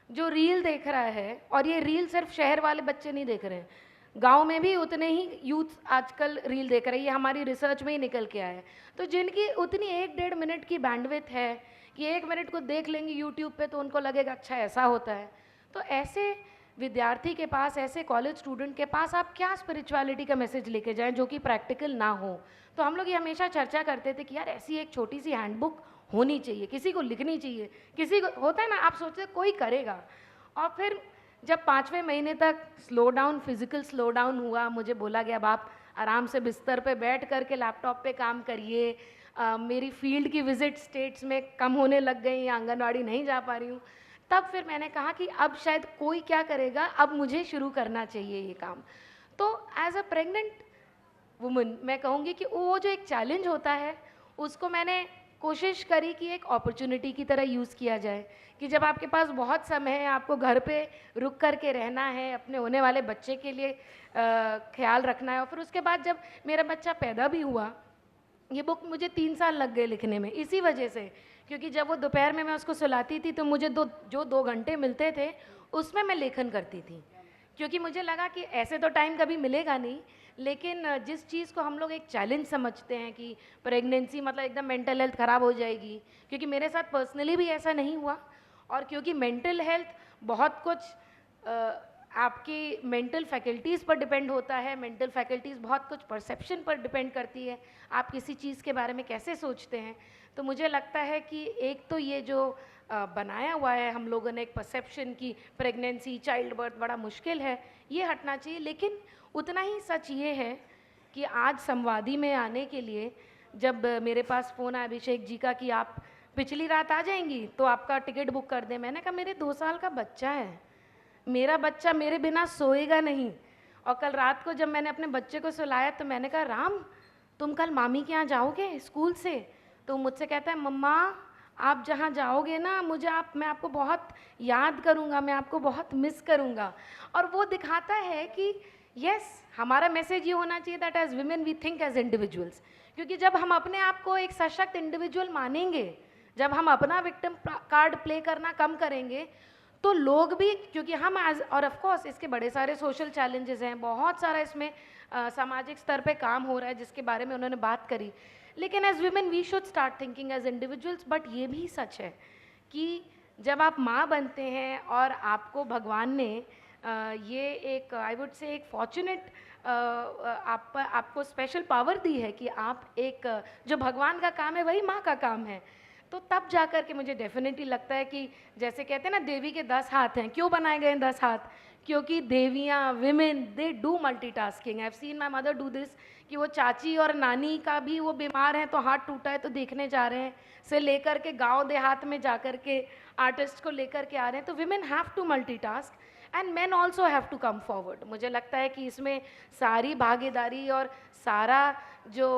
जो रील देख रहा है, और ये रील सिर्फ शहर वाले बच्चे नहीं देख रहे हैं, गांव में भी उतने ही यूथ आजकल रील देख रहे हैं, ये हमारी रिसर्च में ही निकल के आया है। तो जिनकी उतनी 1-1.5 मिनट की बैंडविड्थ है कि 1 मिनट को देख लेंगे यूट्यूब पे तो उनको लगेगा अच्छा ऐसा होता है, तो ऐसे विद्यार्थी के पास, ऐसे कॉलेज स्टूडेंट के पास आप क्या स्पिरिचुअलिटी का मैसेज लेके जाएं जो कि प्रैक्टिकल ना हो। तो हम लोग ये हमेशा चर्चा करते थे कि यार ऐसी एक छोटी सी हैंडबुक होनी चाहिए, किसी को लिखनी चाहिए, किसी को होता है ना, आप सोचते कोई करेगा। और फिर जब 5वें महीने तक slow down, physical slow down हुआ, मुझे बोला गया अब आप आराम से बिस्तर पे बैठ करके लैपटॉप पे काम करिए। मेरी फील्ड की विजिट स्टेट्स में कम होने लग गई, आंगनवाड़ी नहीं जा पा रही हूँ। तब फिर मैंने कहा कि अब शायद कोई क्या करेगा, अब मुझे शुरू करना चाहिए ये काम। तो एज अ प्रेग्नेंट वुमन मैं कहूँगी कि वो जो एक चैलेंज होता है उसको मैंने कोशिश करी कि एक अपॉर्चुनिटी की तरह यूज़ किया जाए, कि जब आपके पास बहुत समय है, आपको घर पे रुक कर के रहना है, अपने होने वाले बच्चे के लिए ख्याल रखना है। और फिर उसके बाद जब मेरा बच्चा पैदा भी हुआ, ये बुक मुझे 3 साल लग गए लिखने में, इसी वजह से, क्योंकि जब वो दोपहर में मैं उसको सुलाती थी तो मुझे 2 घंटे मिलते थे, उसमें मैं लेखन करती थी, क्योंकि मुझे लगा कि ऐसे तो टाइम कभी मिलेगा नहीं। लेकिन जिस चीज़ को हम लोग एक चैलेंज समझते हैं कि प्रेगनेंसी मतलब एकदम मेंटल हेल्थ ख़राब हो जाएगी, क्योंकि मेरे साथ पर्सनली भी ऐसा नहीं हुआ। और क्योंकि मेंटल हेल्थ बहुत कुछ आपकी मेंटल फैकल्टीज़ पर डिपेंड होता है, मेंटल फैकल्टीज़ बहुत कुछ परसेप्शन पर डिपेंड करती है, आप किसी चीज़ के बारे में कैसे सोचते हैं। तो मुझे लगता है कि एक तो ये जो बनाया हुआ है हम लोगों ने एक परसेप्शन की प्रेगनेंसी, चाइल्ड बर्थ बड़ा मुश्किल है, ये हटना चाहिए। लेकिन उतना ही सच ये है कि आज संवादी में आने के लिए जब मेरे पास फ़ोन आया अभिषेक जी का कि आप पिछली रात आ जाएंगी तो आपका टिकट बुक कर दें, मैंने कहा मेरे 2 साल का बच्चा है, मेरा बच्चा मेरे बिना सोएगा नहीं। और कल रात को जब मैंने अपने बच्चे को सुलाया तो मैंने कहा राम तुम कल मामी के यहाँ जाओगे स्कूल से? तो मुझसे कहता है मम्मा आप जहाँ जाओगे ना मैं आपको बहुत याद करूँगा, मैं आपको बहुत मिस करूँगा। और वो दिखाता है कि यस हमारा मैसेज ये होना चाहिए that as women we think as individuals, क्योंकि जब हम अपने आप को एक सशक्त इंडिविजुअल मानेंगे, जब हम अपना विक्टिम कार्ड प्ले करना कम करेंगे, तो लोग भी, क्योंकि हम एज, और ऑफ कोर्स इसके बड़े सारे सोशल चैलेंजेस हैं, बहुत सारा इसमें सामाजिक स्तर पे काम हो रहा है जिसके बारे में उन्होंने बात करी, लेकिन as women we should start thinking as individuals. But ये भी सच है कि जब आप माँ बनते हैं और आपको भगवान ने ये एक, आई वुड से, एक फॉर्चुनेट आपको स्पेशल पावर दी है कि आप एक, जो भगवान का काम है वही माँ का काम है, तो तब जा कर के मुझे डेफिनेटली लगता है कि जैसे कहते हैं ना देवी के 10 हाथ हैं, क्यों बनाए गए हैं 10 हाथ? क्योंकि देवियाँ, women, they do multitasking. I have seen my mother do this, कि वो चाची और नानी का भी, वो बीमार हैं तो हाथ टूटा है तो देखने जा रहे हैं, से लेकर के गांव देहात में जा कर के आर्टिस्ट को लेकर के आ रहे हैं। तो women have to multitask and men also have to come forward. मुझे लगता है कि इसमें सारी भागीदारी और सारा जो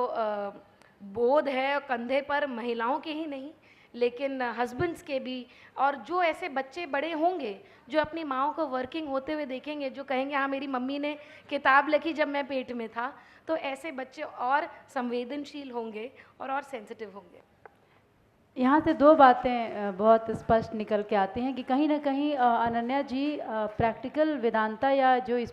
बोझ है कंधे पर महिलाओं के ही नहीं, लेकिन हस्बैंड्स के भी, और जो ऐसे बच्चे बड़े होंगे जो अपनी माँओं को वर्किंग होते हुए देखेंगे, जो कहेंगे हाँ मेरी मम्मी ने किताब लिखी जब मैं पेट में था, तो ऐसे बच्चे और संवेदनशील होंगे और सेंसिटिव होंगे। यहाँ से दो बातें बहुत स्पष्ट निकल के आती हैं कि कहीं ना कहीं अनन्या जी प्रैक्टिकल वेदांता या जो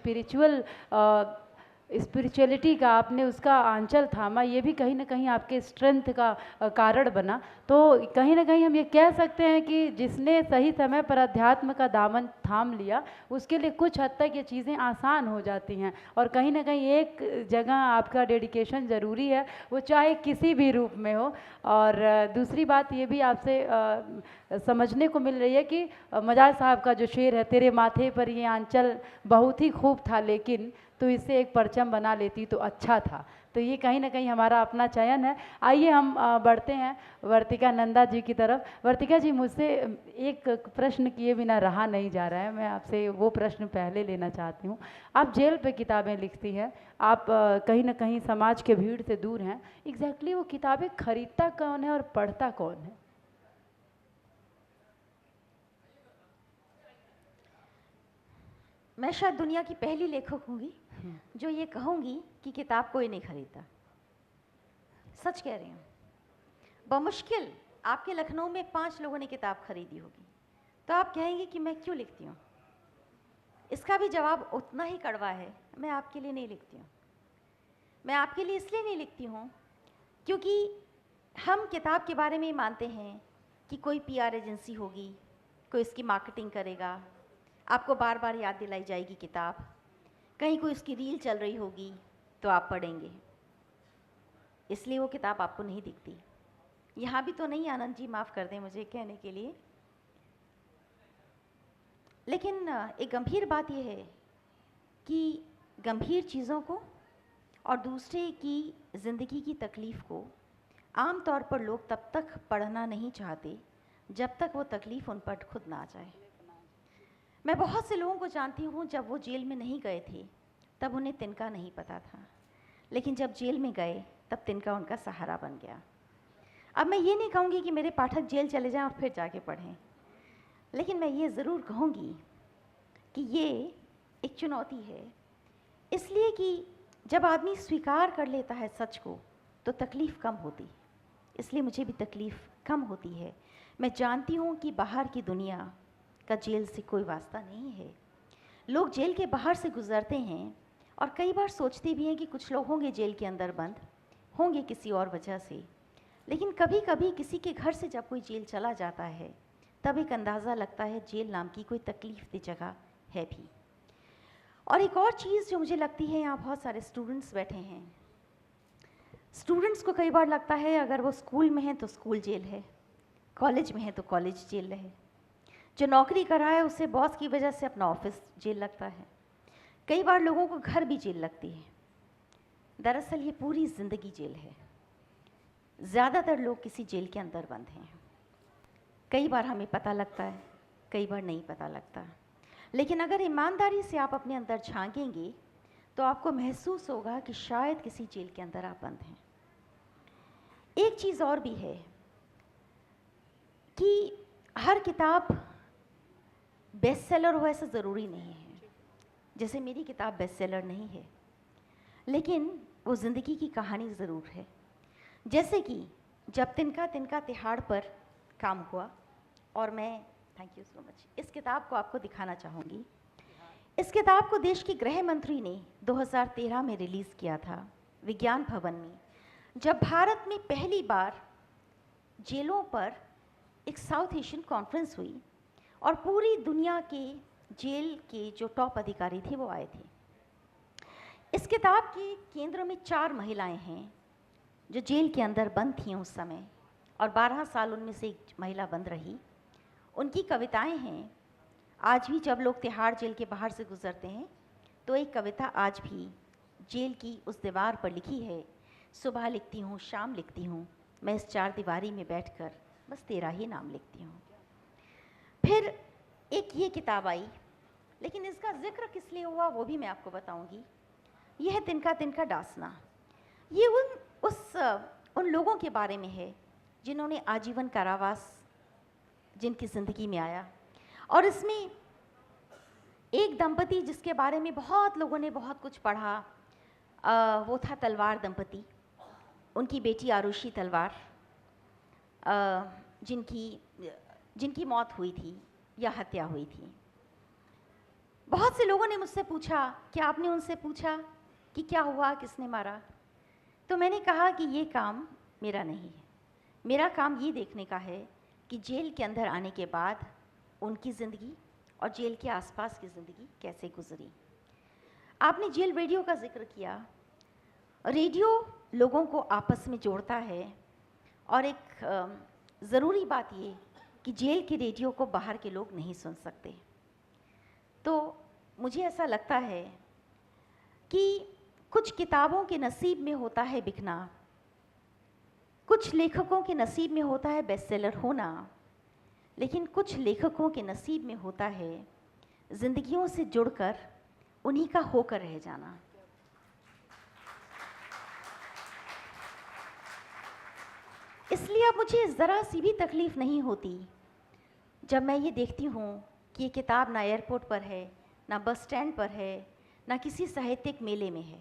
स्पिरिचुअलिटी का आपने उसका आंचल थामा, ये भी कहीं ना कहीं आपके स्ट्रेंथ का कारण बना। तो कहीं ना कहीं हम ये कह सकते हैं कि जिसने सही समय पर अध्यात्म का दामन थाम लिया, उसके लिए कुछ हद तक ये चीज़ें आसान हो जाती हैं। और कहीं ना कहीं एक जगह आपका डेडिकेशन ज़रूरी है, वो चाहे किसी भी रूप में हो। और दूसरी बात ये भी आपसे समझने को मिल रही है कि मजाज साहब का जो शेर है, तेरे माथे पर ये आंचल बहुत ही खूब था, लेकिन तो इससे एक परचम बना लेती तो अच्छा था। तो ये कहीं ना कहीं हमारा अपना चयन है। आइए हम बढ़ते हैं वर्तिका नंदा जी की तरफ। वर्तिका जी, मुझसे एक प्रश्न किए बिना रहा नहीं जा रहा है, मैं आपसे वो प्रश्न पहले लेना चाहती हूँ। आप जेल पे किताबें लिखती हैं, आप कहीं ना कहीं समाज के भीड़ से दूर हैं। एग्जैक्टली वो किताबें खरीदता कौन है और पढ़ता कौन है? मैं शायद दुनिया की पहली लेखक होंगी जो ये कहूँगी कि किताब कोई नहीं खरीदता। सच कह रही हूँ। बमुश्किल आपके लखनऊ में 5 लोगों ने किताब खरीदी होगी, तो आप कहेंगे कि मैं क्यों लिखती हूँ। इसका भी जवाब उतना ही कड़वा है, मैं आपके लिए नहीं लिखती हूँ। मैं आपके लिए इसलिए नहीं लिखती हूँ क्योंकि हम किताब के बारे में मानते हैं कि कोई PR एजेंसी होगी, कोई इसकी मार्केटिंग करेगा, आपको बार बार याद दिलाई जाएगी किताब, कहीं कोई उसकी रील चल रही होगी तो आप पढ़ेंगे, इसलिए वो किताब आपको नहीं दिखती। यहाँ भी तो नहीं, आनंद जी माफ़ कर दें मुझे कहने के लिए, लेकिन एक गंभीर बात यह है कि गंभीर चीज़ों को और दूसरे की ज़िंदगी की तकलीफ़ को आम तौर पर लोग तब तक पढ़ना नहीं चाहते जब तक वो तकलीफ़ उन पर खुद ना आ जाए। मैं बहुत से लोगों को जानती हूँ, जब वो जेल में नहीं गए थे तब उन्हें तिनका नहीं पता था, लेकिन जब जेल में गए तब तिनका उनका सहारा बन गया। अब मैं ये नहीं कहूँगी कि मेरे पाठक जेल चले जाएं और फिर जाके पढ़ें, लेकिन मैं ये ज़रूर कहूँगी कि ये एक चुनौती है, इसलिए कि जब आदमी स्वीकार कर लेता है सच को तो तकलीफ़ कम होती, इसलिए मुझे भी तकलीफ़ कम होती है। मैं जानती हूँ कि बाहर की दुनिया का जेल से कोई वास्ता नहीं है। लोग जेल के बाहर से गुज़रते हैं और कई बार सोचते भी हैं कि कुछ लोग होंगे जेल के अंदर बंद, होंगे किसी और वजह से, लेकिन कभी कभी किसी के घर से जब कोई जेल चला जाता है तब एक अंदाज़ा लगता है जेल नाम की कोई तकलीफ़ दी जगह है भी। और एक और चीज़ जो मुझे लगती है, यहाँ बहुत सारे स्टूडेंट्स बैठे हैं, स्टूडेंट्स को कई बार लगता है अगर वो स्कूल में हैं तो स्कूल जेल है, कॉलेज में है तो कॉलेज जेल है, जो नौकरी कर रहा है उसे बॉस की वजह से अपना ऑफिस जेल लगता है, कई बार लोगों को घर भी जेल लगती है। दरअसल ये पूरी ज़िंदगी जेल है। ज़्यादातर लोग किसी जेल के अंदर बंद हैं। कई बार हमें पता लगता है, कई बार नहीं पता लगता, लेकिन अगर ईमानदारी से आप अपने अंदर झांकेंगे तो आपको महसूस होगा कि शायद किसी जेल के अंदर आप बंद हैं। एक चीज़ और भी है कि हर किताब बेस्ट सेलर हो ऐसा ज़रूरी नहीं है। जैसे मेरी किताब बेस्ट सेलर नहीं है, लेकिन वो ज़िंदगी की कहानी ज़रूर है। जैसे कि जब तिनका तिनका तिहाड़ पर काम हुआ और मैं थैंक यू सो मच। इस किताब को आपको दिखाना चाहूँगी। इस किताब को देश के गृह मंत्री ने 2013 में रिलीज़ किया था विज्ञान भवन में, जब भारत में पहली बार जेलों पर एक साउथ एशियन कॉन्फ्रेंस हुई और पूरी दुनिया के जेल के जो टॉप अधिकारी थे वो आए थे। इस किताब के केंद्र में 4 महिलाएं हैं जो जेल के अंदर बंद थीं उस समय, और 12 साल उनमें से एक महिला बंद रही। उनकी कविताएं हैं। आज भी जब लोग तिहाड़ जेल के बाहर से गुजरते हैं तो एक कविता आज भी जेल की उस दीवार पर लिखी है, सुबह लिखती हूँ, शाम लिखती हूँ, मैं इस 4 दीवारी में बैठकर बस तेरा ही नाम लिखती हूँ। फिर एक ये किताब आई, लेकिन इसका जिक्र किस लिए हुआ वो भी मैं आपको बताऊंगी। यह है तिनका तिनका डासना। ये उन लोगों के बारे में है जिन्होंने आजीवन कारावास जिनकी ज़िंदगी में आया, और इसमें एक दंपति जिसके बारे में बहुत लोगों ने बहुत कुछ पढ़ा, वो था तलवार दंपति। उनकी बेटी आरुषि तलवार, जिनकी मौत हुई थी या हत्या हुई थी। बहुत से लोगों ने मुझसे पूछा कि आपने उनसे पूछा कि क्या हुआ, किसने मारा? तो मैंने कहा कि ये काम मेरा नहीं है। मेरा काम ये देखने का है कि जेल के अंदर आने के बाद उनकी ज़िंदगी और जेल के आसपास की ज़िंदगी कैसे गुजरी। आपने जेल रेडियो का जिक्र किया। रेडियो लोगों को आपस में जोड़ता है, और एक ज़रूरी बात ये कि जेल के रेडियो को बाहर के लोग नहीं सुन सकते। तो मुझे ऐसा लगता है कि कुछ किताबों के नसीब में होता है बिकना, कुछ लेखकों के नसीब में होता है बेस्टसेलर होना, लेकिन कुछ लेखकों के नसीब में होता है ज़िंदगियों से जुड़कर उन्हीं का होकर रह जाना। इसलिए अब मुझे ज़रा सी भी तकलीफ़ नहीं होती जब मैं ये देखती हूँ कि ये किताब ना एयरपोर्ट पर है, ना बस स्टैंड पर है, ना किसी साहित्यिक मेले में है।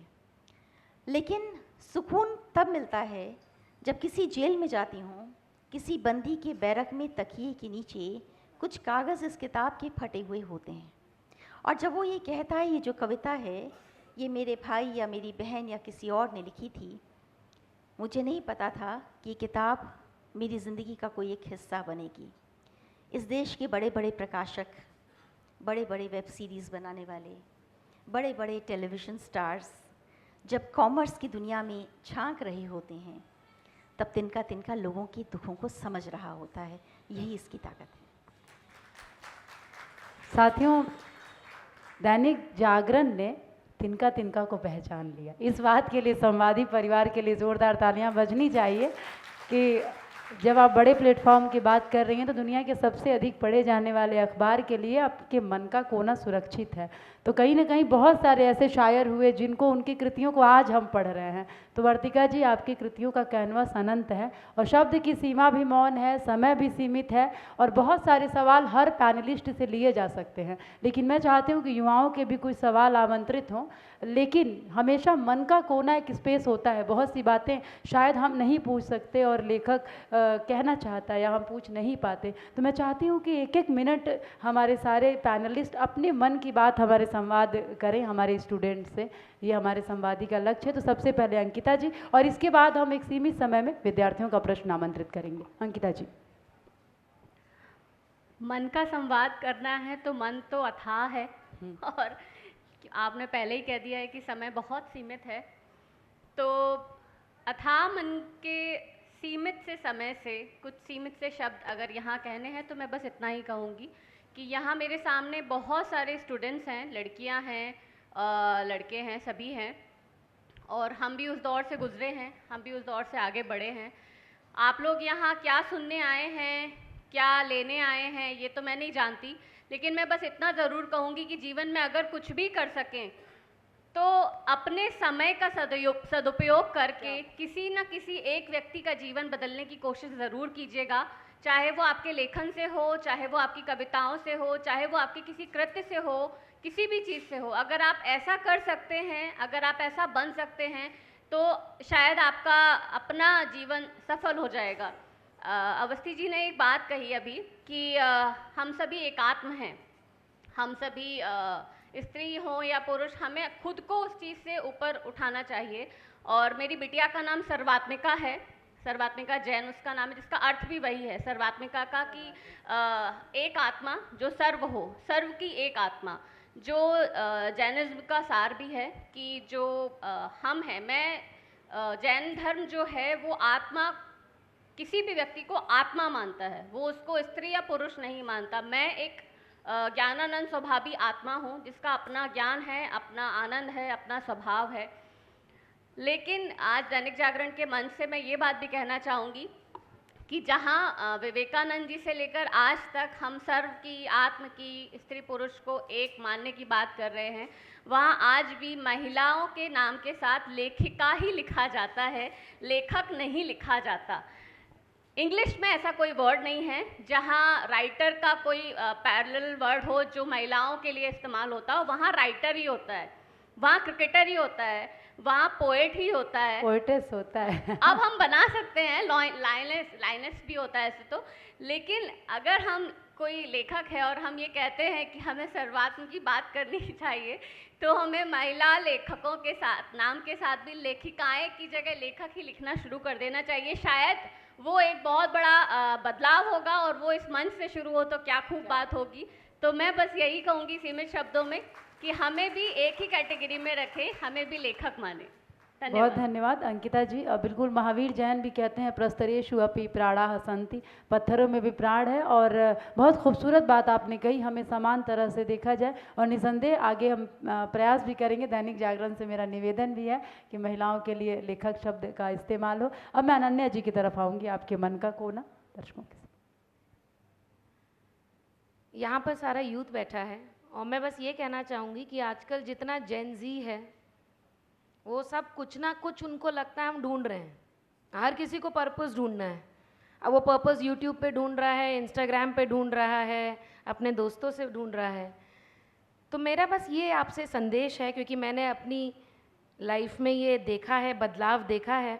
लेकिन सुकून तब मिलता है जब किसी जेल में जाती हूँ, किसी बंदी के बैरक में तकिए के नीचे कुछ कागज़ इस किताब के फटे हुए होते हैं, और जब वो ये कहता है ये जो कविता है ये मेरे भाई या मेरी बहन या किसी और ने लिखी थी, मुझे नहीं पता था कि ये किताब मेरी ज़िंदगी का कोई एक हिस्सा बनेगी। इस देश के बड़े बड़े प्रकाशक, बड़े बड़े वेब सीरीज़ बनाने वाले, बड़े बड़े टेलीविज़न स्टार्स जब कॉमर्स की दुनिया में झांक रहे होते हैं, तब तिनका तिनका लोगों के दुखों को समझ रहा होता है। यही इसकी ताकत है। साथियों, दैनिक जागरण ने तिनका तिनका को पहचान लिया। इस बात के लिए संवादी परिवार के लिए ज़ोरदार तालियां बजनी चाहिए कि जब आप बड़े प्लेटफॉर्म की बात कर रही हैं तो दुनिया के सबसे अधिक पढ़े जाने वाले अखबार के लिए आपके मन का कोना सुरक्षित है। तो कहीं ना कहीं बहुत सारे ऐसे शायर हुए जिनको उनकी कृतियों को आज हम पढ़ रहे हैं। तो वर्तिका जी, आपकी कृतियों का कैनवास अनंत है और शब्द की सीमा भी मौन है, समय भी सीमित है, और बहुत सारे सवाल हर पैनलिस्ट से लिए जा सकते हैं। लेकिन मैं चाहती हूँ कि युवाओं के भी कुछ सवाल आमंत्रित हों, लेकिन हमेशा मन का कोना एक स्पेस होता है। बहुत सी बातें शायद हम नहीं पूछ सकते और लेखक कहना चाहता है या हम पूछ नहीं पाते। तो मैं चाहती हूँ कि एक एक मिनट हमारे सारे पैनलिस्ट अपने मन की बात हमारे संवाद करें हमारे स्टूडेंट से। ये हमारे संवादी का लक्ष्य है। तो सबसे पहले अंकिता जी, और इसके बाद हम एक सीमित समय में विद्यार्थियों का प्रश्न आमंत्रित करेंगे। अंकिता जी। मन का संवाद करना है तो मन तो अथाह है, और आपने पहले ही कह दिया है कि समय बहुत सीमित है। तो अथाह मन के सीमित से समय से कुछ सीमित से शब्द अगर यहाँ कहने हैं तो मैं बस इतना ही कहूँगी कि यहाँ मेरे सामने बहुत सारे स्टूडेंट्स हैं, लड़कियाँ हैं, लड़के हैं, सभी हैं, और हम भी उस दौर से गुजरे हैं, हम भी उस दौर से आगे बढ़े हैं। आप लोग यहाँ क्या सुनने आए हैं, क्या लेने आए हैं, ये तो मैं नहीं जानती, लेकिन मैं बस इतना ज़रूर कहूँगी कि जीवन में अगर कुछ भी कर सकें तो अपने समय का सदुपयोग करके किसी न किसी एक व्यक्ति का जीवन बदलने की कोशिश ज़रूर कीजिएगा। चाहे वो आपके लेखन से हो, चाहे वो आपकी कविताओं से हो, चाहे वो आपके किसी कृत्य से हो, किसी भी चीज़ से हो। अगर आप ऐसा कर सकते हैं, अगर आप ऐसा बन सकते हैं, तो शायद आपका अपना जीवन सफल हो जाएगा। अवस्थी जी ने एक बात कही अभी कि हम सभी एकात्म हैं, हम सभी स्त्री हो या पुरुष, हमें खुद को उस चीज़ से ऊपर उठाना चाहिए। और मेरी बिटिया का नाम सर्वात्मिका है, सर्वात्मिका जैन उसका नाम है, जिसका अर्थ भी वही है सर्वात्मिका का कि एक आत्मा जो सर्व हो, सर्व की एक आत्मा, जो जैनिज्म का सार भी है कि जो हम हैं, मैं जैन धर्म जो है वो आत्मा, किसी भी व्यक्ति को आत्मा मानता है, वो उसको स्त्री या पुरुष नहीं मानता। मैं एक ज्ञानानंद स्वभावी आत्मा हूँ जिसका अपना ज्ञान है, अपना आनंद है, अपना स्वभाव है। लेकिन आज दैनिक जागरण के मंच से मैं ये बात भी कहना चाहूँगी कि जहाँ विवेकानंद जी से लेकर आज तक हम सर्व की, आत्म की, स्त्री पुरुष को एक मानने की बात कर रहे हैं, वहाँ आज भी महिलाओं के नाम के साथ लेखिका ही लिखा जाता है, लेखक नहीं लिखा जाता। इंग्लिश में ऐसा कोई वर्ड नहीं है जहाँ राइटर का कोई पैरेलल वर्ड हो जो महिलाओं के लिए इस्तेमाल होता हो। वहाँ राइटर ही होता है, वहाँ क्रिकेटर ही होता है, वहाँ पोएट ही होता है, पोएटेस होता है। अब हम बना सकते हैं लाइनेस भी होता है ऐसे तो, लेकिन अगर हम कोई लेखक है और हम ये कहते हैं कि हमें सर्वात्म की बात करनी चाहिए, तो हमें महिला लेखकों के साथ, नाम के साथ भी लेखिकाएं की जगह लेखक ही लिखना शुरू कर देना चाहिए। शायद वो एक बहुत बड़ा बदलाव होगा और वो इस मंच से शुरू हो तो क्या खूब बात होगी। तो मैं बस यही कहूँगी सीमित शब्दों में कि हमें भी एक ही कैटेगरी में रखें, हमें भी लेखक माने। बहुत धन्यवाद अंकिता जी। बिल्कुल, महावीर जैन भी कहते हैं प्रस्तरेषु अपि प्राणा हसन्ति, पत्थरों में भी प्राण है। और बहुत खूबसूरत बात आपने कही, हमें समान तरह से देखा जाए और निसंदेह आगे हम प्रयास भी करेंगे। दैनिक जागरण से मेरा निवेदन भी है कि महिलाओं के लिए लेखक शब्द का इस्तेमाल हो। अब मैं अनन्या जी की तरफ आऊँगी, आपके मन का कोना दर्शकों के साथ। यहाँ पर सारा यूथ बैठा है और मैं बस ये कहना चाहूँगी कि आजकल जितना जेन जी है वो सब कुछ ना कुछ उनको लगता है हम ढूंढ रहे हैं, हर किसी को पर्पस ढूंढना है। अब वो पर्पस यूट्यूब पे ढूंढ रहा है, इंस्टाग्राम पे ढूंढ रहा है, अपने दोस्तों से ढूंढ रहा है। तो मेरा बस ये आपसे संदेश है, क्योंकि मैंने अपनी लाइफ में ये देखा है, बदलाव देखा है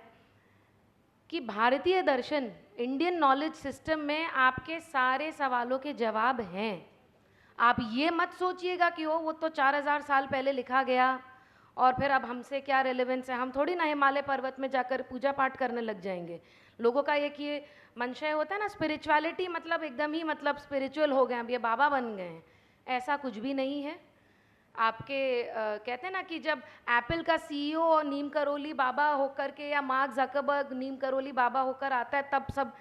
कि भारतीय दर्शन, इंडियन नॉलेज सिस्टम में आपके सारे सवालों के जवाब हैं। आप ये मत सोचिएगा कि वो तो 4000 साल पहले लिखा गया और फिर अब हमसे क्या रेलेवेंस है, हम थोड़ी ना हिमालय पर्वत में जाकर पूजा पाठ करने लग जाएंगे। लोगों का एक ये मंशय होता है ना, स्पिरिचुअलिटी मतलब एकदम ही मतलब स्पिरिचुअल हो गए, अब ये बाबा बन गए हैं। ऐसा कुछ भी नहीं है। आपके कहते हैं ना कि जब एप्पल का सीईओ नीम करोली बाबा होकर के, या मार्क ज़करबर्ग नीम करोली बाबा होकर आता है, तब सब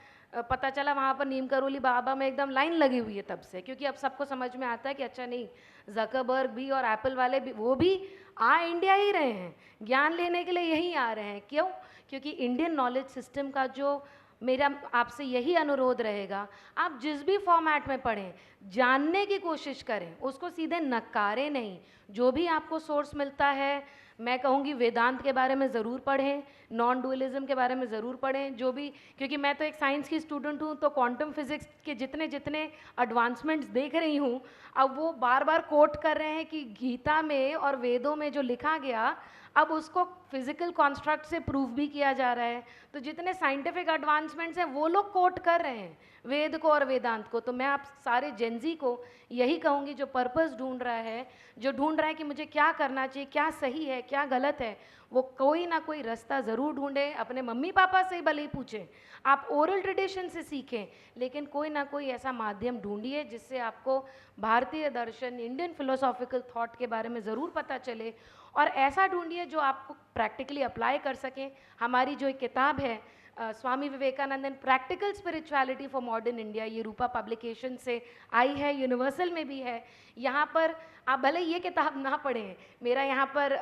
पता चला वहाँ पर नीम करोली बाबा में एकदम लाइन लगी हुई है तब से, क्योंकि अब सबको समझ में आता है कि अच्छा नहीं, ज़करबर्ग भी और एप्पल वाले भी, वो भी आ इंडिया ही रहे हैं, ज्ञान लेने के लिए यहीं आ रहे हैं। क्यों? क्योंकि इंडियन नॉलेज सिस्टम का जो मेरा आपसे यही अनुरोध रहेगा, आप जिस भी फॉर्मेट में पढ़ें, जानने की कोशिश करें, उसको सीधे नकारें नहीं। जो भी आपको सोर्स मिलता है, मैं कहूँगी वेदांत के बारे में ज़रूर पढ़ें, नॉन डुअलिज्म के बारे में ज़रूर पढ़ें, जो भी, क्योंकि मैं तो एक साइंस की स्टूडेंट हूँ, तो क्वांटम फिजिक्स के जितने जितने एडवांसमेंट्स देख रही हूँ, अब वो बार बार कोट कर रहे हैं कि गीता में और वेदों में जो लिखा गया, अब उसको फिजिकल कॉन्स्ट्रक्ट से प्रूव भी किया जा रहा है। तो जितने साइंटिफिक एडवांसमेंट्स हैं वो लोग कोट कर रहे हैं वेद को और वेदांत को। तो मैं आप सारे जेनजी को यही कहूँगी, जो पर्पस ढूंढ रहा है, जो ढूंढ रहा है कि मुझे क्या करना चाहिए, क्या सही है, क्या गलत है, वो कोई ना कोई रास्ता ज़रूर ढूंढे। अपने मम्मी पापा से ही भले ही पूछें, आप ओरल ट्रेडिशन से सीखें, लेकिन कोई ना कोई ऐसा माध्यम ढूंढिए जिससे आपको भारतीय दर्शन, इंडियन फिलोसॉफिकल थॉट के बारे में ज़रूर पता चले, और ऐसा ढूंढिए जो आपको प्रैक्टिकली अप्लाई कर सकें। हमारी जो एक किताब है Swami Vivekananda and practical spirituality for modern India, ये रूपा पब्लिकेशन से आई है, यूनिवर्सल में भी है। यहाँ पर आप भले ये किताब ना पढ़ें, मेरा यहाँ पर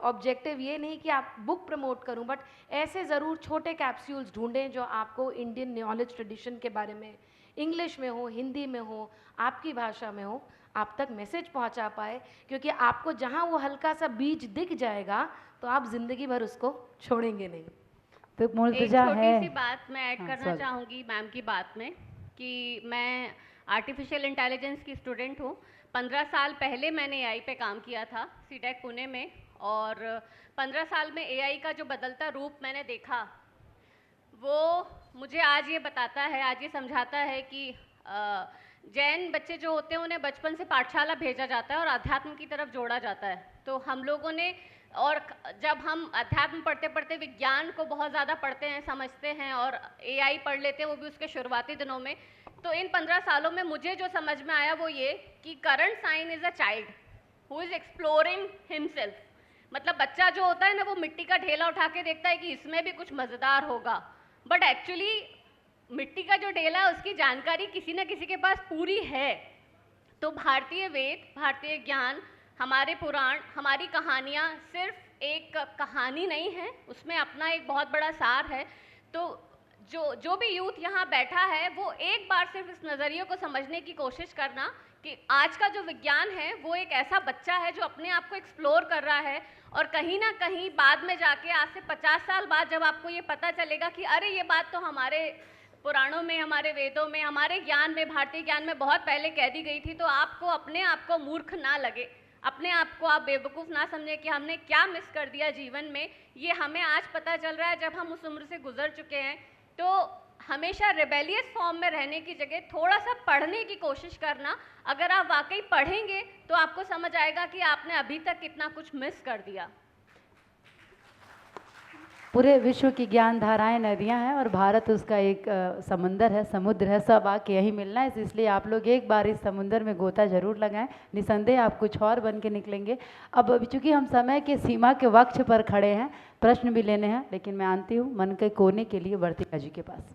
ऑब्जेक्टिव ये नहीं कि आप बुक प्रमोट करूँ, बट ऐसे ज़रूर छोटे कैप्सूल्स ढूंढें जो आपको इंडियन नॉलेज ट्रेडिशन के बारे में इंग्लिश में हो, हिंदी में हो, आपकी भाषा में हो, आप तक मैसेज पहुंचा पाए। क्योंकि आपको जहां वो हल्का सा बीज दिख जाएगा तो आप जिंदगी भर उसको छोड़ेंगे नहीं। तो एक मूलतजा है, छोटी सी बात मैं ऐड करना चाहूँगी मैम की बात में, कि मैं आर्टिफिशियल इंटेलिजेंस की स्टूडेंट हूँ। 15 साल पहले मैंने एआई पे काम किया था सीटेक पुणे में, और 15 साल में एआई का जो बदलता रूप मैंने देखा, वो मुझे आज ये बताता है, आज ये समझाता है कि जैन बच्चे जो होते हैं उन्हें बचपन से पाठशाला भेजा जाता है और अध्यात्म की तरफ जोड़ा जाता है। तो हम लोगों ने, और जब हम अध्यात्म पढ़ते पढ़ते विज्ञान को बहुत ज़्यादा पढ़ते हैं, समझते हैं और AI पढ़ लेते हैं, वो भी उसके शुरुआती दिनों में, तो इन 15 सालों में मुझे जो समझ में आया वो ये कि current sign is a child who is exploring himself. मतलब बच्चा जो होता है ना, वो मिट्टी का ढेला उठा के देखता है कि इसमें भी कुछ मज़ेदार होगा, बट एक्चुअली मिट्टी का जो ढेला है उसकी जानकारी किसी न किसी के पास पूरी है। तो भारतीय वेद, भारतीय ज्ञान, हमारे पुराण, हमारी कहानियाँ सिर्फ एक कहानी नहीं है, उसमें अपना एक बहुत बड़ा सार है। तो जो भी यूथ यहाँ बैठा है वो एक बार सिर्फ इस नज़रिए को समझने की कोशिश करना कि आज का जो विज्ञान है वो एक ऐसा बच्चा है जो अपने आप को एक्सप्लोर कर रहा है, और कहीं ना कहीं बाद में जाके आज से 50 साल बाद जब आपको ये पता चलेगा कि अरे ये बात तो हमारे पुराणों में, हमारे वेदों में, हमारे ज्ञान में, भारतीय ज्ञान में बहुत पहले कह दी गई थी, तो आपको अपने आप को मूर्ख ना लगे, अपने आप को आप बेवकूफ़ ना समझे कि हमने क्या मिस कर दिया जीवन में। ये हमें आज पता चल रहा है जब हम उस उम्र से गुजर चुके हैं। तो हमेशा रिबेलियस फॉर्म में रहने की जगह थोड़ा सा पढ़ने की कोशिश करना। अगर आप वाकई पढ़ेंगे तो आपको समझ आएगा कि आपने अभी तक कितना कुछ मिस कर दिया। पूरे विश्व की ज्ञान धाराएं नदियां हैं और भारत उसका एक समंदर है, समुद्र है, सब आके यही मिलना है। इसलिए आप लोग एक बार इस समुद्र में गोता जरूर लगाएं, निसंदेह आप कुछ और बन के निकलेंगे। अब चूंकि हम समय के सीमा के वक्ष पर खड़े हैं, प्रश्न भी लेने हैं, लेकिन मैं आती हूँ मन के कोने के लिए वर्तिका जी के पास।